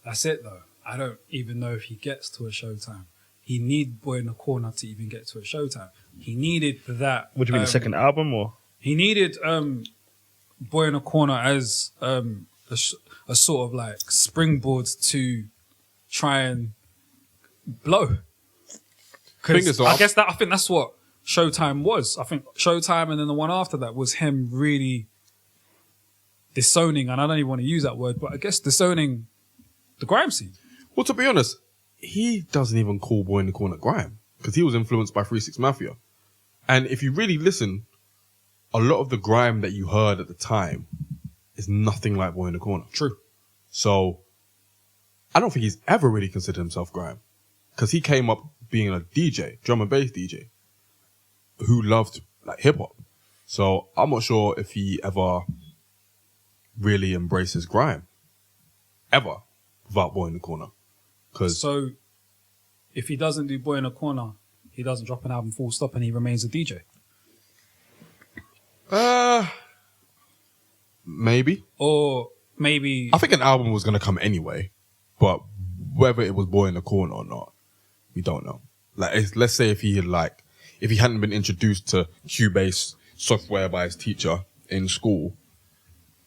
That's it, though. I don't even know if he gets to a Showtime. He need Boy in the Corner to even get to a Showtime. He needed that. Would you mean the second album or? He needed Boy in the Corner as a sort of like springboard to try and blow. Fingers off. I think that's what Showtime was. I think Showtime and then the one after that was him really disowning, and I don't even want to use that word, but I guess disowning the grime scene. Well, to be honest, he doesn't even call Boy in the Corner grime because he was influenced by 3 6 Mafia. And if you really listen, a lot of the grime that you heard at the time is nothing like Boy in the Corner. True. So I don't think he's ever really considered himself grime because he came up being a DJ, drum and bass DJ, who loved like hip hop. So I'm not sure if he ever really embraces grime ever without Boy in the Corner. So if he doesn't do Boy in the Corner, he doesn't drop an album full stop and he remains a DJ. Maybe. Or maybe I think an album was going to come anyway, but whether it was Boy in the Corner or not, we don't know. Like, let's say if he hadn't been introduced to Cubase software by his teacher in school,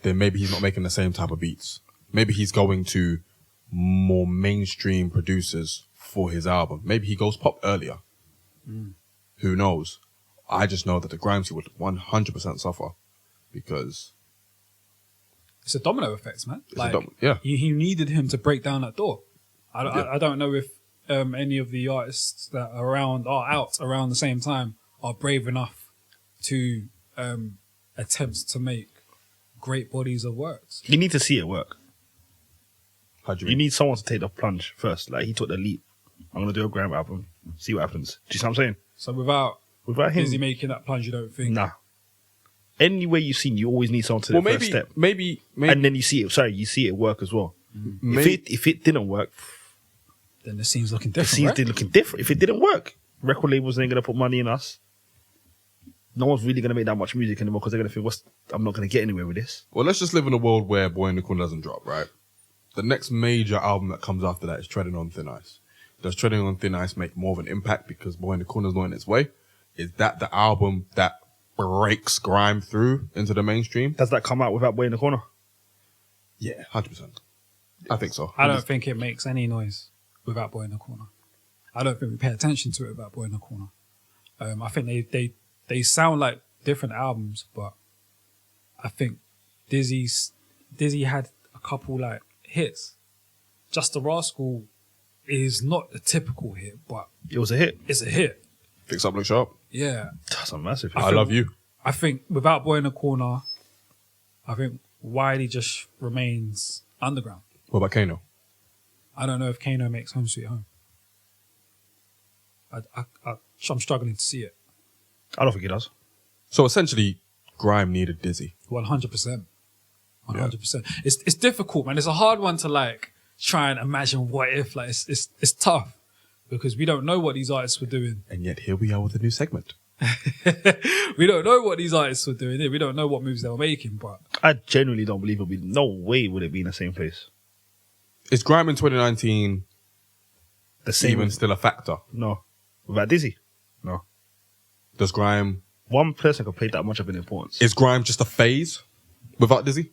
then maybe he's not making the same type of beats. Maybe he's going to more mainstream producers for his album. Maybe he goes pop earlier. Who knows? I just know that the grime scene would 100% suffer because it's a domino effect, man. yeah. He needed him to break down that door. I don't know if any of the artists that are out around the same time are brave enough to attempt to make great bodies of works. You need to see it work. How do you You mean? need someone to take the plunge first. Like he took the leap. I'm gonna do a grime album. See what happens. Do you see what I'm saying? So without him, Dizzee making that plunge, you don't think? nah. Any way you've seen, you always need someone to Well, the first step, maybe, and then you see it. Sorry, you see it work as well. If it didn't work, Then the scene's looking the different, scenes right? did looking different. If it didn't work, record labels ain't gonna put money in us. No one's really gonna make that much music anymore because they're gonna feel, I'm not gonna get anywhere with this. Well, let's just live in a world where Boy in the Corner doesn't drop, right? The next major album that comes after that is Treading on Thin Ice. Does Treading on Thin Ice make more of an impact because Boy in the Corner's not in its way? Is that the album that breaks grime through into the mainstream? Does that come out without Boy in the Corner? Yeah, 100%. I think so. I don't think it makes any noise without Boy in the Corner. I don't think we pay attention to it without Boy in the Corner. I think they sound like different albums, but I think Dizzee had a couple like hits. Just the Rascal is not a typical hit, but It was a hit. it's a hit. Fix Up, Look Sharp. Yeah. That's a massive hit. I Love You. I think without Boy in the Corner, I think Wiley just remains underground. What about Kano? I don't know if Kano makes Home Sweet Home. I'm struggling to see it. I don't think it does. So essentially, grime needed Dizzee. 100%. 100%. It's difficult, man. It's a hard one to like try and imagine what if. Like it's tough because we don't know what these artists were doing. And yet here we are with a new segment. We don't know what these artists were doing. We don't know what moves they were making, but I genuinely don't believe it'll be. No way would it be in the same place. Is grime in 2019 The same. even still a factor? No. Without Dizzee? No. Does grime... One person could play that much of an importance. Is grime just a phase without Dizzee?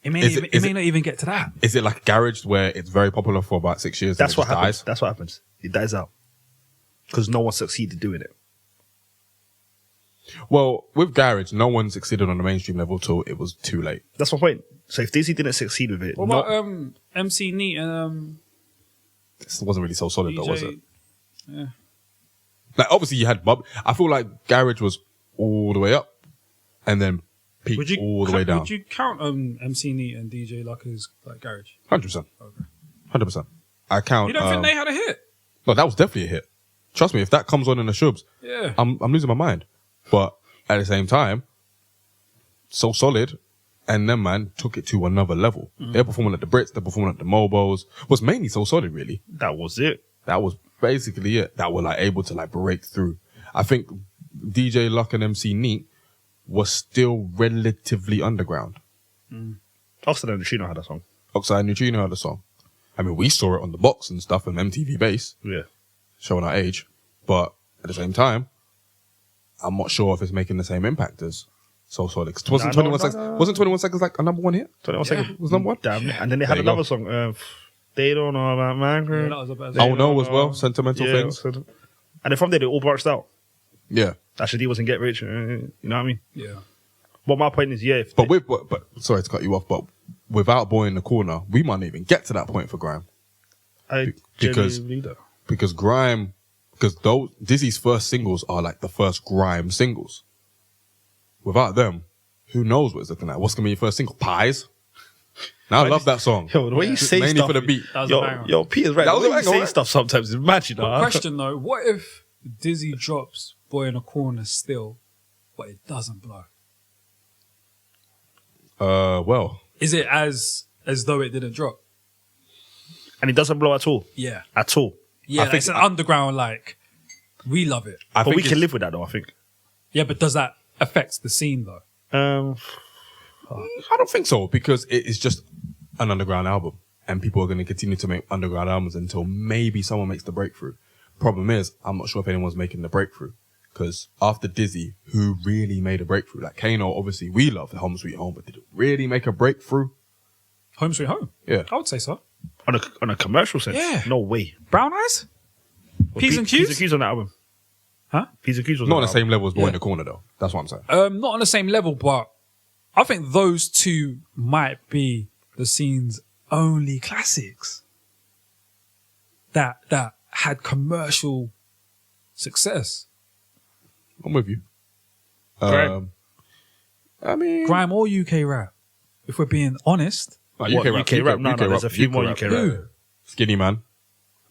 it may, Is even, it- it is may it- not even get to that. Is it like garage where it's very popular for about 6 years That's and what it just happens. dies? That's what happens. It dies out. because no one succeeded doing it. Well, with garage, no one succeeded on the mainstream level till it was too late. That's my point. So if Dizzee didn't succeed with it, What about MC Neat and This wasn't really so solid, DJ? though, was it? Yeah. Like, obviously, you had Bob. I feel like garage was all the way up, and then peaked all the way down. Would you count MC Neat and DJ Luck as like garage? 100%. Okay. 100%. I count. You don't think they had a hit? No, that was definitely a hit. Trust me, if that comes on in the shubs, Yeah. I'm losing my mind. But at the same time, so solid, and then man took it to another level. They're performing at the Brits, they're performing at the Mobos. Was mainly so solid, really. that was it. That was basically it. That were like able to like break through. I think DJ Luck and MC Neat was still relatively underground. Oxford and Neutrino had a song. Oxide Neutrino had a song. I mean, we saw it on the box and stuff and MTV Base, Yeah. showing our age. But at the same time, I'm not sure if it's making the same impact as So Solid. 'Cause wasn't 21 seconds? Wasn't 21 seconds like a number one hit? 21 seconds Was number one? Damn. And then they had There you another song. They don't know about man. Yeah, that was a bad Oh no, as well. Sentimental things. And then from there, they all branched out. Yeah. Actually, he wasn't Get Rich. You know what I mean? Yeah. But my point is, yeah. If But sorry to cut you off, but without Boy in the Corner, we might not even get to that point for grime. I because- genuinely believe that. Because grime, those Dizzy's first singles are like the first grime singles. Without them, who knows what it's looking like? What's gonna be your first single? Pies. Now I love that song. Yo, the way you say Mainly stuff. for the beat. That was a banger. Yo, Peter's right. That The was a way you banger, say right? stuff sometimes is mad, you know. But question though, what if Dizzee drops Boy in a Corner still, but it doesn't blow? Well, Is it as though it didn't drop? And it doesn't blow at all. Yeah. At all. Yeah, I like think- it's an underground, like, we love it. I But think we can it's- live with that, though, I think. Yeah, but does that affect the scene, though? I don't think so because it is just an underground album, and people are going to continue to make underground albums until maybe someone makes the breakthrough. Problem is, I'm not sure if anyone's making the breakthrough because after Dizzee, who really made a breakthrough? Like Kano, obviously we love Home Sweet Home, but did it really make a breakthrough? Home Sweet Home? Yeah. I would say so. On a commercial sense? Yeah. No way. Brown Eyes? P's and Q's? P's and Q's on that album. Huh? P's and Q's was Not on the album. same level as Boy Yeah. in the Corner though. That's what I'm saying. Not on the same level, but I think those two might be the scene's only classics that had commercial success. I'm with you. Grime. I mean, Grime or UK rap, if we're being honest. like What, UK rap? No, there's a few more rap. UK rap. Skinny Man,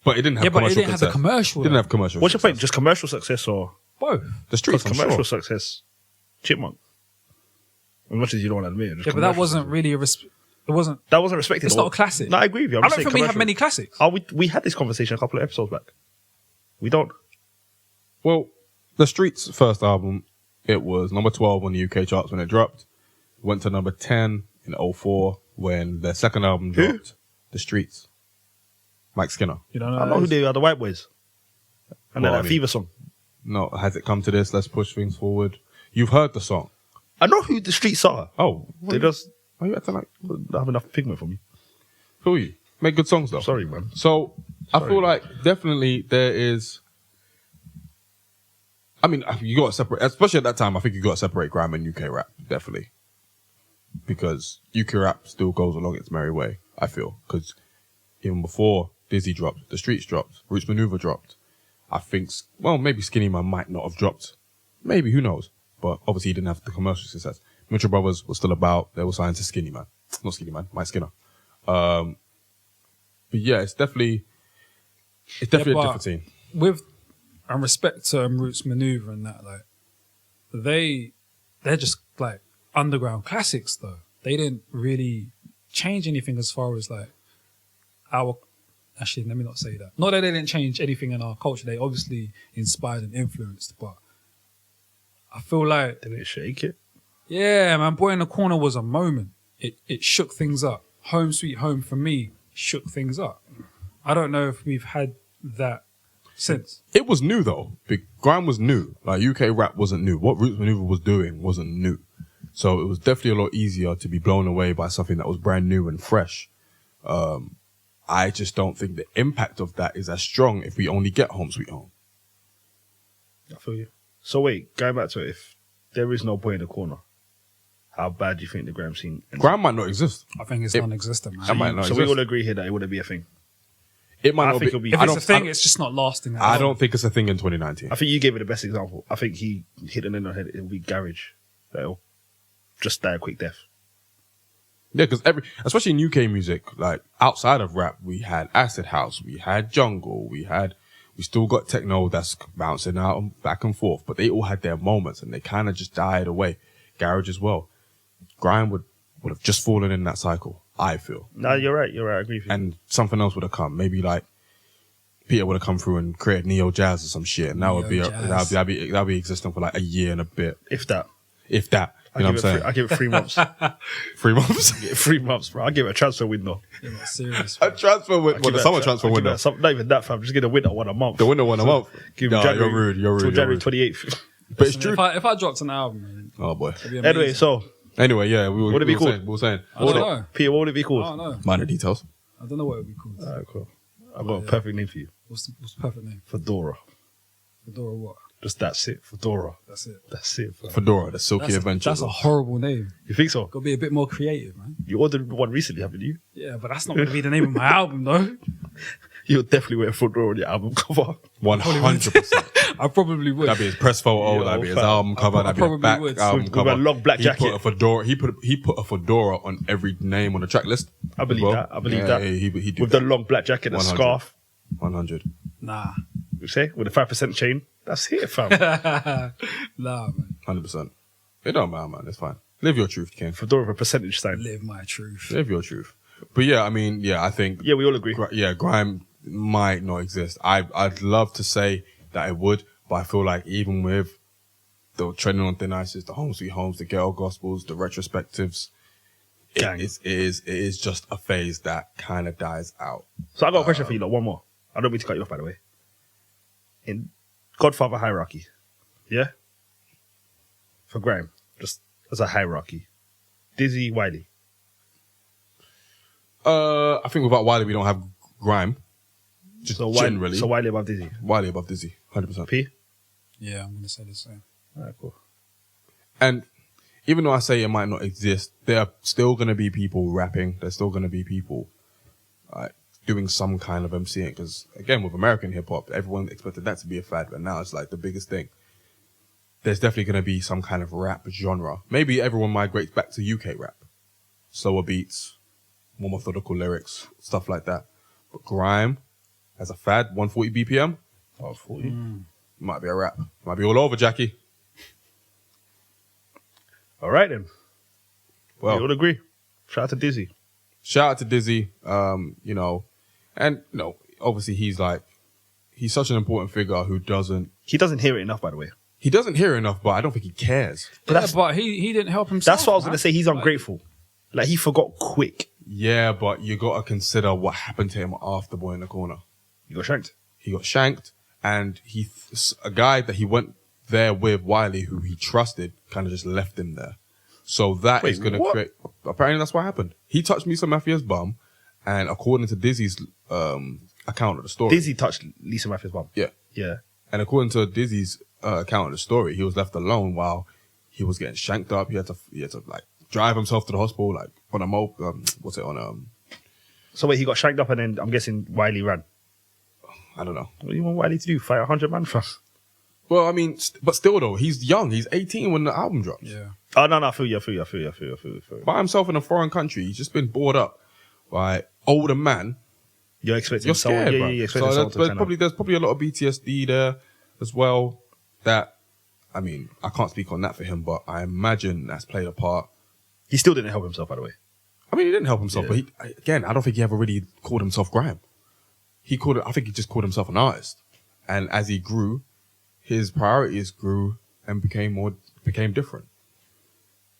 but it didn't have Yeah, but it commercial didn't have the success. commercial. Didn't have commercial. What's your success. point? Just commercial success or Both. The streets? because I'm commercial sure. success? Chipmunk. As much as you don't want to admit it. just Yeah, but that commercial wasn't success. really it wasn't. That wasn't respected. It's not a classic. No, I agree with you. I'm I just don't saying think we have commercial. many classics. Oh, we had this conversation a couple of episodes back. We don't. Well, the Streets' first album, it was number 12 on the UK charts when it dropped. Went to number 10 in 2004 when their second album Who? dropped. The Streets. Mike Skinner. You don't know. I know who they are, the White Boys. And Well, then I that mean- Fever song. No, has it come to this? Let's push things forward. You've heard the song. I know who the Streets are. Oh, They just are you acting like? don't have enough pigment for me. Feel you. Make good songs though. Sorry, man. So I Sorry. feel like definitely there is. I mean, you got to separate, especially at that time. I think you got to separate grime and UK rap, definitely, because UK rap still goes along its merry way. I feel because even before Dizzee dropped, The Streets dropped, Roots Maneuver dropped. I think, well, maybe Skinny Man might not have dropped, maybe who knows? But obviously, he didn't have the commercial success. Mitchell Brothers was still about. They were signed to Skinny Man, not Skinny Man, Mike Skinner. But yeah, it's definitely a but different scene. With and respect to Roots Maneuver and that, like they're just like underground classics though. They didn't really change anything as far as like our. Actually, let me not say that. Not that they didn't change anything in our culture. They obviously inspired and influenced, but I feel like Did it shake it? yeah, man, Boy in the Corner was a moment. It shook things up. Home Sweet Home for me shook things up. I don't know if we've had that since. It was new though. Grime was new. Like UK rap wasn't new. What Roots Maneuver was doing wasn't new. So it was definitely a lot easier to be blown away by something that was brand new and fresh. I just don't think the impact of that is as strong if we only get Home Sweet Home. I feel you. So wait, going back to it, if there is no boy in the corner, how bad do you think the grime scene ends? Grime might not exist. I think it's non-existent, man. That might not So we exist. all agree here that it wouldn't be a thing. It might I not think be. it'll be- If I it's a don't- thing, it's just not lasting. I don't think it's a thing in 2019. I think you gave it the best example. I think he hit the nail on the head. It'll be Garage. That'll just die a quick death. Yeah, because especially in UK music, like outside of rap, we had acid house, we had jungle, we still got techno that's bouncing out and back and forth, but they all had their moments and they kind of just died away. Garage as well. Grime would have just fallen in that cycle, I feel. No, you're right. You're right. I agree with you. And something else would have come. Maybe like Peter would have come through and created neo jazz or some shit, and that would be Neo-jazz. that'd be existing for like a year and a bit, if that, if that. You know what I'm saying? I give it 3 months. 3 months. 3 months, bro. I give it a transfer window. Yeah, but serious. A transfer window. Well, the summer transfer window. Not even that, fam. Just get a window one a month. The window one a month. Give No, January, you're rude. You're rude. Till You're January rude. 28th. But it's Listen, true. if I dropped an album, man, Oh boy. it'd be amazing. Anyway, so Anyway, yeah, we What would it be were called? saying, we were saying. I don't know. Peter, what would it be I called? don't know. Minor details. I don't know what it would be called. Alright, cool. I've got a perfect name for you. What's the perfect name? Fedora. Fedora what? Just that's it. Fedora. That's it. That's it, fam. Fedora, the Silky Adventure. That's a horrible name. You think so? Got to be a bit more creative, man. You ordered one recently, haven't you? Yeah, but that's not going to be the name of my album, though. You'll definitely wear Fedora on your album cover. 100%. I probably would. That'd be his press photo. Yo, that'd be his fam. album cover. That'd be the probably back would. album With cover. a long black He jacket. put a fedora. He put a fedora on every name on the track list. I believe as well. that. I believe Yeah, that. yeah, he did With the long black jacket and 100. scarf. 100. Nah. You say? With a 5% chain. That's it, fam. Nah, man. 100%. It don't matter, man. It's fine. Live your truth, King. Fedora with a percentage sign. Live my truth. Live your truth. But yeah, I mean, yeah, I think Yeah, we all agree. grime might not exist. I'd love to say that it would, but I feel like even with the trending on thin ices, the home sweet homes, the ghetto gospels, the retrospectives, Gang. it is just a phase that kind of dies out. So I got a question for you, one more. I don't mean to cut you off, by the way. In Godfather hierarchy, yeah? For grime, just as a hierarchy. Dizzee, Wiley. I think without Wiley, we don't have grime. Just So generally, So Wiley above Dizzee. Wiley above Dizzee, 100%. P? Yeah, I'm going to say the same. Alright, cool. And even though I say it might not exist, there are still going to be people rapping. There's still going to be people doing some kind of MCing. Because again, with American hip hop, everyone expected that to be a fad, but now it's like the biggest thing. There's definitely going to be some kind of rap genre. Maybe everyone migrates back to UK rap, slower beats, more methodical lyrics, stuff like that. But grime, as a fad, 140 BPM, Oh, 40. might be a rap. Might be all over, Jackie. All right, then. Well, We all agree. Shout out to Dizzee. shout out to Dizzee, obviously he's such an important figure who doesn't He doesn't hear it enough, by the way. hear enough, but I don't think he cares. But he didn't help himself. That's what I was man. going to say. He's ungrateful. Like, he forgot quick. Yeah, but you got to consider what happened to him after Boy in the Corner. He got shanked. He got shanked, and a guy that he went there with, Wiley, who he trusted, kind of just left him there. So that is Wait, going to what? create. Apparently, that's what happened. He touched Lisa Mafia's bum, and according to Dizzy's account of the story, Dizzee touched Lisa Matthews' mum. yeah, Yeah. and according to Dizzy's account of the story, he was left alone while he was getting shanked up. He had to like drive himself to the hospital, like on a So wait, he got shanked up and then I'm guessing Wiley ran. I don't know. What do you want Wiley to do? Fight 100 man for us? Well, I mean, but still though, he's young. He's 18 when the album drops. Yeah. Oh, no, I feel you. By himself in a foreign country, he's just been brought up by older man. You're expecting You're someone. scared, Yeah, bro. yeah, you're expecting So someone to turn up. there's probably a lot of BTSD there as well. That, I mean, I can't speak on that for him, but I imagine that's played a part. He still didn't help himself, by the way. I mean, he didn't help himself, Yeah. but again, I don't think he ever really called himself grime. I think he just called himself an artist. And as he grew, his priorities grew and became different.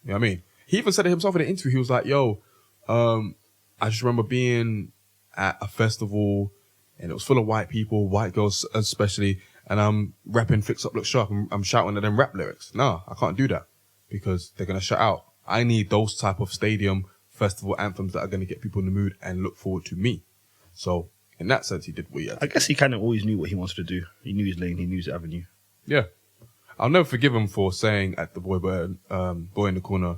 You know what I mean? He even said it himself in an interview. He was like, yo, I just remember being at a festival and it was full of white people, white girls especially, and I'm rapping Fix Up Look Sharp. I'm shouting at them rap lyrics. No, I can't do that because they're going to shut out. I need those type of stadium festival anthems that are going to get people in the mood and look forward to me. So in that sense, he did what he had to I guess he kind of always knew what he wanted to do. He knew his lane. He knew his avenue. Yeah. I'll never forgive him for saying at the Boy in the Corner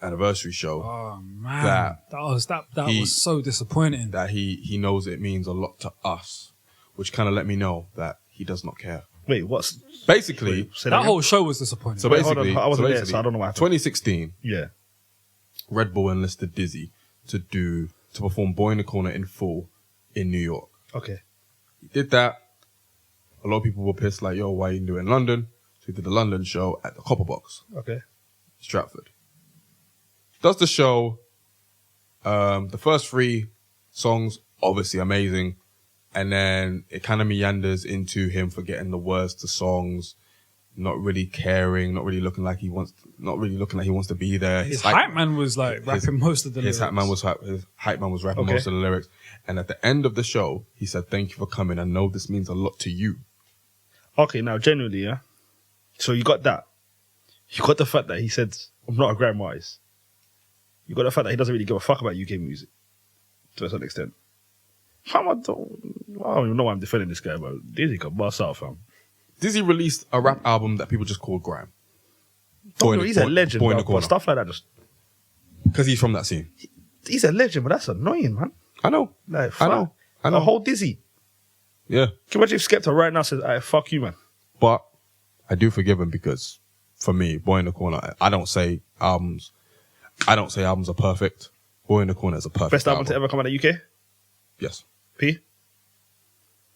anniversary show Oh man, that was so disappointing. that he knows it means a lot to us, which kind of let me know that he does not care. Wait, what's Basically, say That again? whole show was disappointing. so Wait, hold basically, on. I wasn't there, so I don't know what happened. 2016, Yeah. Red Bull enlisted Dizzee to perform Boy in the Corner in full in New York. Okay. He did that. A lot of people were pissed, like, yo, why you didn't do it in London? So he did the London show at the Copper Box, Okay. Stratford. Does the show. The first 3 songs, obviously amazing. And then it kind of meanders into him forgetting the words to songs, not really caring, not really looking like he wants to be there. His hype man was like rapping most of the his lyrics. his hype man was rapping Okay. most of the lyrics. And at the end of the show, he said, "Thank you for coming. I know this means a lot to you." Okay, now genuinely, yeah. So you got that. You got the fact that he said, "I'm not a grime artist." You got the fact that he doesn't really give a fuck about UK music to a certain extent. I don't even know why I'm defending this guy, but Dizzee can bust out, fam. Dizzee released a rap album that people just called grime. He's a legend, Boy in bro, the but Corner. stuff like that just... Because he's from that scene. He's a legend, but that's annoying, man. I know. Like, I know. I know. The whole Dizzee. Yeah. Can you imagine if Skepta right now says, fuck you, man? But I do forgive him because for me, Boy in the Corner, I don't say albums are perfect. Boy in the Corner is a perfect Best album to ever come out of the UK? Yes. P?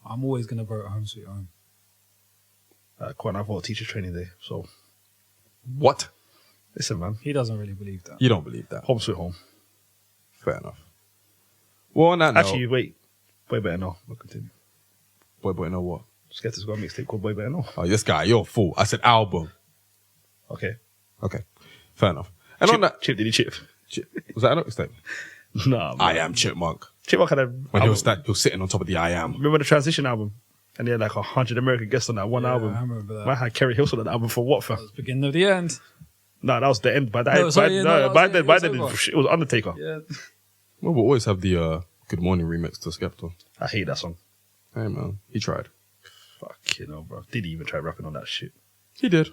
I'm always gonna vote Home Sweet Home. Quite I vote teacher training day. So, What? listen, man. He doesn't really believe that. You don't believe that. Home sweet home. Fair enough. Well, on that note, Actually, wait. Boy Better Know. We'll continue. boy, know what? Skepta's got a mixtape called Boy Better Know. Oh, this guy, you're a fool. I said album. Okay. Okay. Fair enough. And on that, Chip, did he chip? was that an mixtape? Nah, man. I Am Chipmunk. Chipmunk had a... When he was sitting on top of the I Am. Remember the Transition album? And he had like 100 American guests on that one album. I remember that. Man had Kerry Hilson on that album for what, fam? That was beginning of the end. No, that was the end. By that, No, sorry, yeah, no, that by was it. then, It by was then over. it was Undertaker. Yeah. Well, we'll always have the Good Morning remix to Skepta. I hate that song. Hey, man. He tried. Fuck, you know, bro. Did he even try rapping on that shit? He did.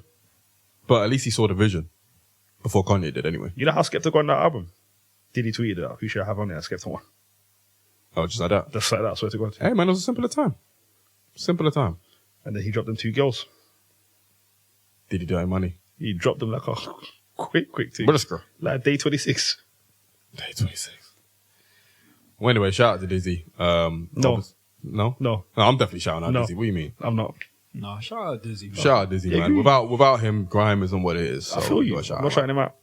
But at least he saw the vision. Before Kanye did, anyway. You know how Skepta got on that album? Did he tweet it out? Who should I have on there? Skepta one. Oh, just like that. Just like that, I swear to God. Hey, man, it was a simpler time. Simpler time. And then he dropped them 2 girls. Did he do any money? He dropped them like a quick thing. Brisker. Like day 26. Day 26. Well, anyway, shout out to Dizzee. No. No? No, I'm definitely shouting out No. Dizzee. What do you mean? I'm not. No, shout out Dizzee. bro. Shout out Dizzee, Yeah, man. agree. Without him, grime isn't what it is. So I feel you. gotta shout I'm not him shouting him out. out.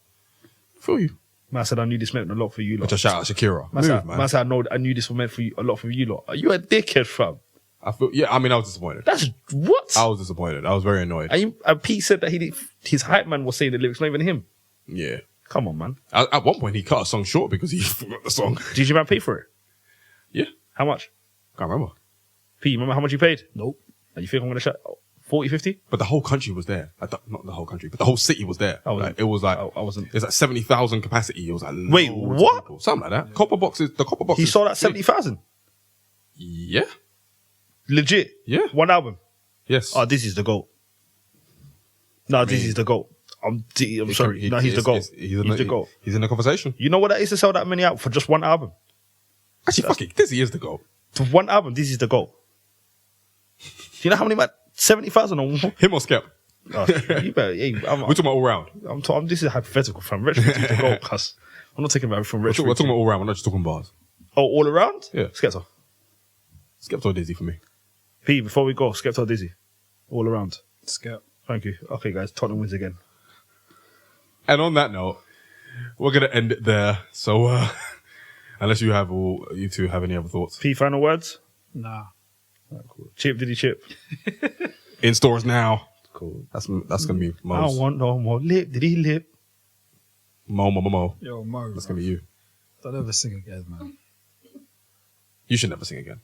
Feel you. Man said I knew this meant a lot for you lot. But just shout out Shakira. Man Move, said, man. man said I knew this meant for you, a lot for you lot. Are you a dickhead, fam? I was disappointed. That's what? I was disappointed. I was very annoyed. And Pete said that his hype man was saying the lyrics, not even him. Yeah. Come on, man. At one point, he cut a song short because he forgot the song. Did you man pay for it? Yeah. How much? Can't remember. Pete, remember how much you paid? Nope. And you think I'm going to shut 40, 50? But the whole country was there. Not the whole country, but the whole city was there. I wasn't- Like, it was like I wasn't. It's like 70,000 capacity. It was like Wait, loads of what? people. Something like that. Copper boxes. The copper boxes. He sold at 70,000. Yeah. Legit. Yeah. One album. Yes. Oh, this is the GOAT. No, this is the GOAT. I'm sorry. No, he's the GOAT. He's the GOAT. He's in the conversation. You know what that is to sell that many out for just one album? Actually, fuck it. Dizzee is the goal. For one album, this is the GOAT. Do you know how many, 70,000 on one? Him or Skep? Oh, you better, hey, We're talking about all round. this is hypothetical, fam. Retro is the GOAT, cuz. I'm not taking about from We're retro. talking about all round. We're not just talking bars. Oh, all around? Yeah. Skepta. Skepta or Dizzee for me. P, before we go, Skepta or Dizzee? All around. Skep. Thank you. Okay, guys, Tottenham wins again. And on that note, we're gonna end it there. So, unless you two have any other thoughts, P, final words? Nah. Cool. Chip, did he chip? in stores now. Cool. That's gonna be I don't Mo's. want no more lip. Did he lip? Mo. Yo, Mo. That's bro. gonna be you. Don't ever sing again, man. You should never sing again.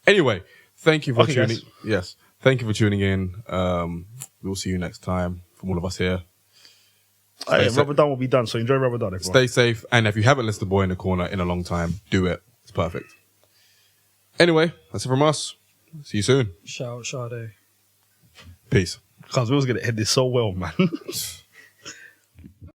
Anyway, thank you for Okay, tuning. guys. Yes, thank you for tuning in. We'll see you next time from all of us here. Hey, safe. Ramadan will be done, so enjoy Ramadan, everyone. Stay safe, and if you haven't listened to Boy in the Corner in a long time, do it. It's perfect. Anyway, that's it from us. See you soon. Shout out Sade. Peace. Because we was going to end this so well, man.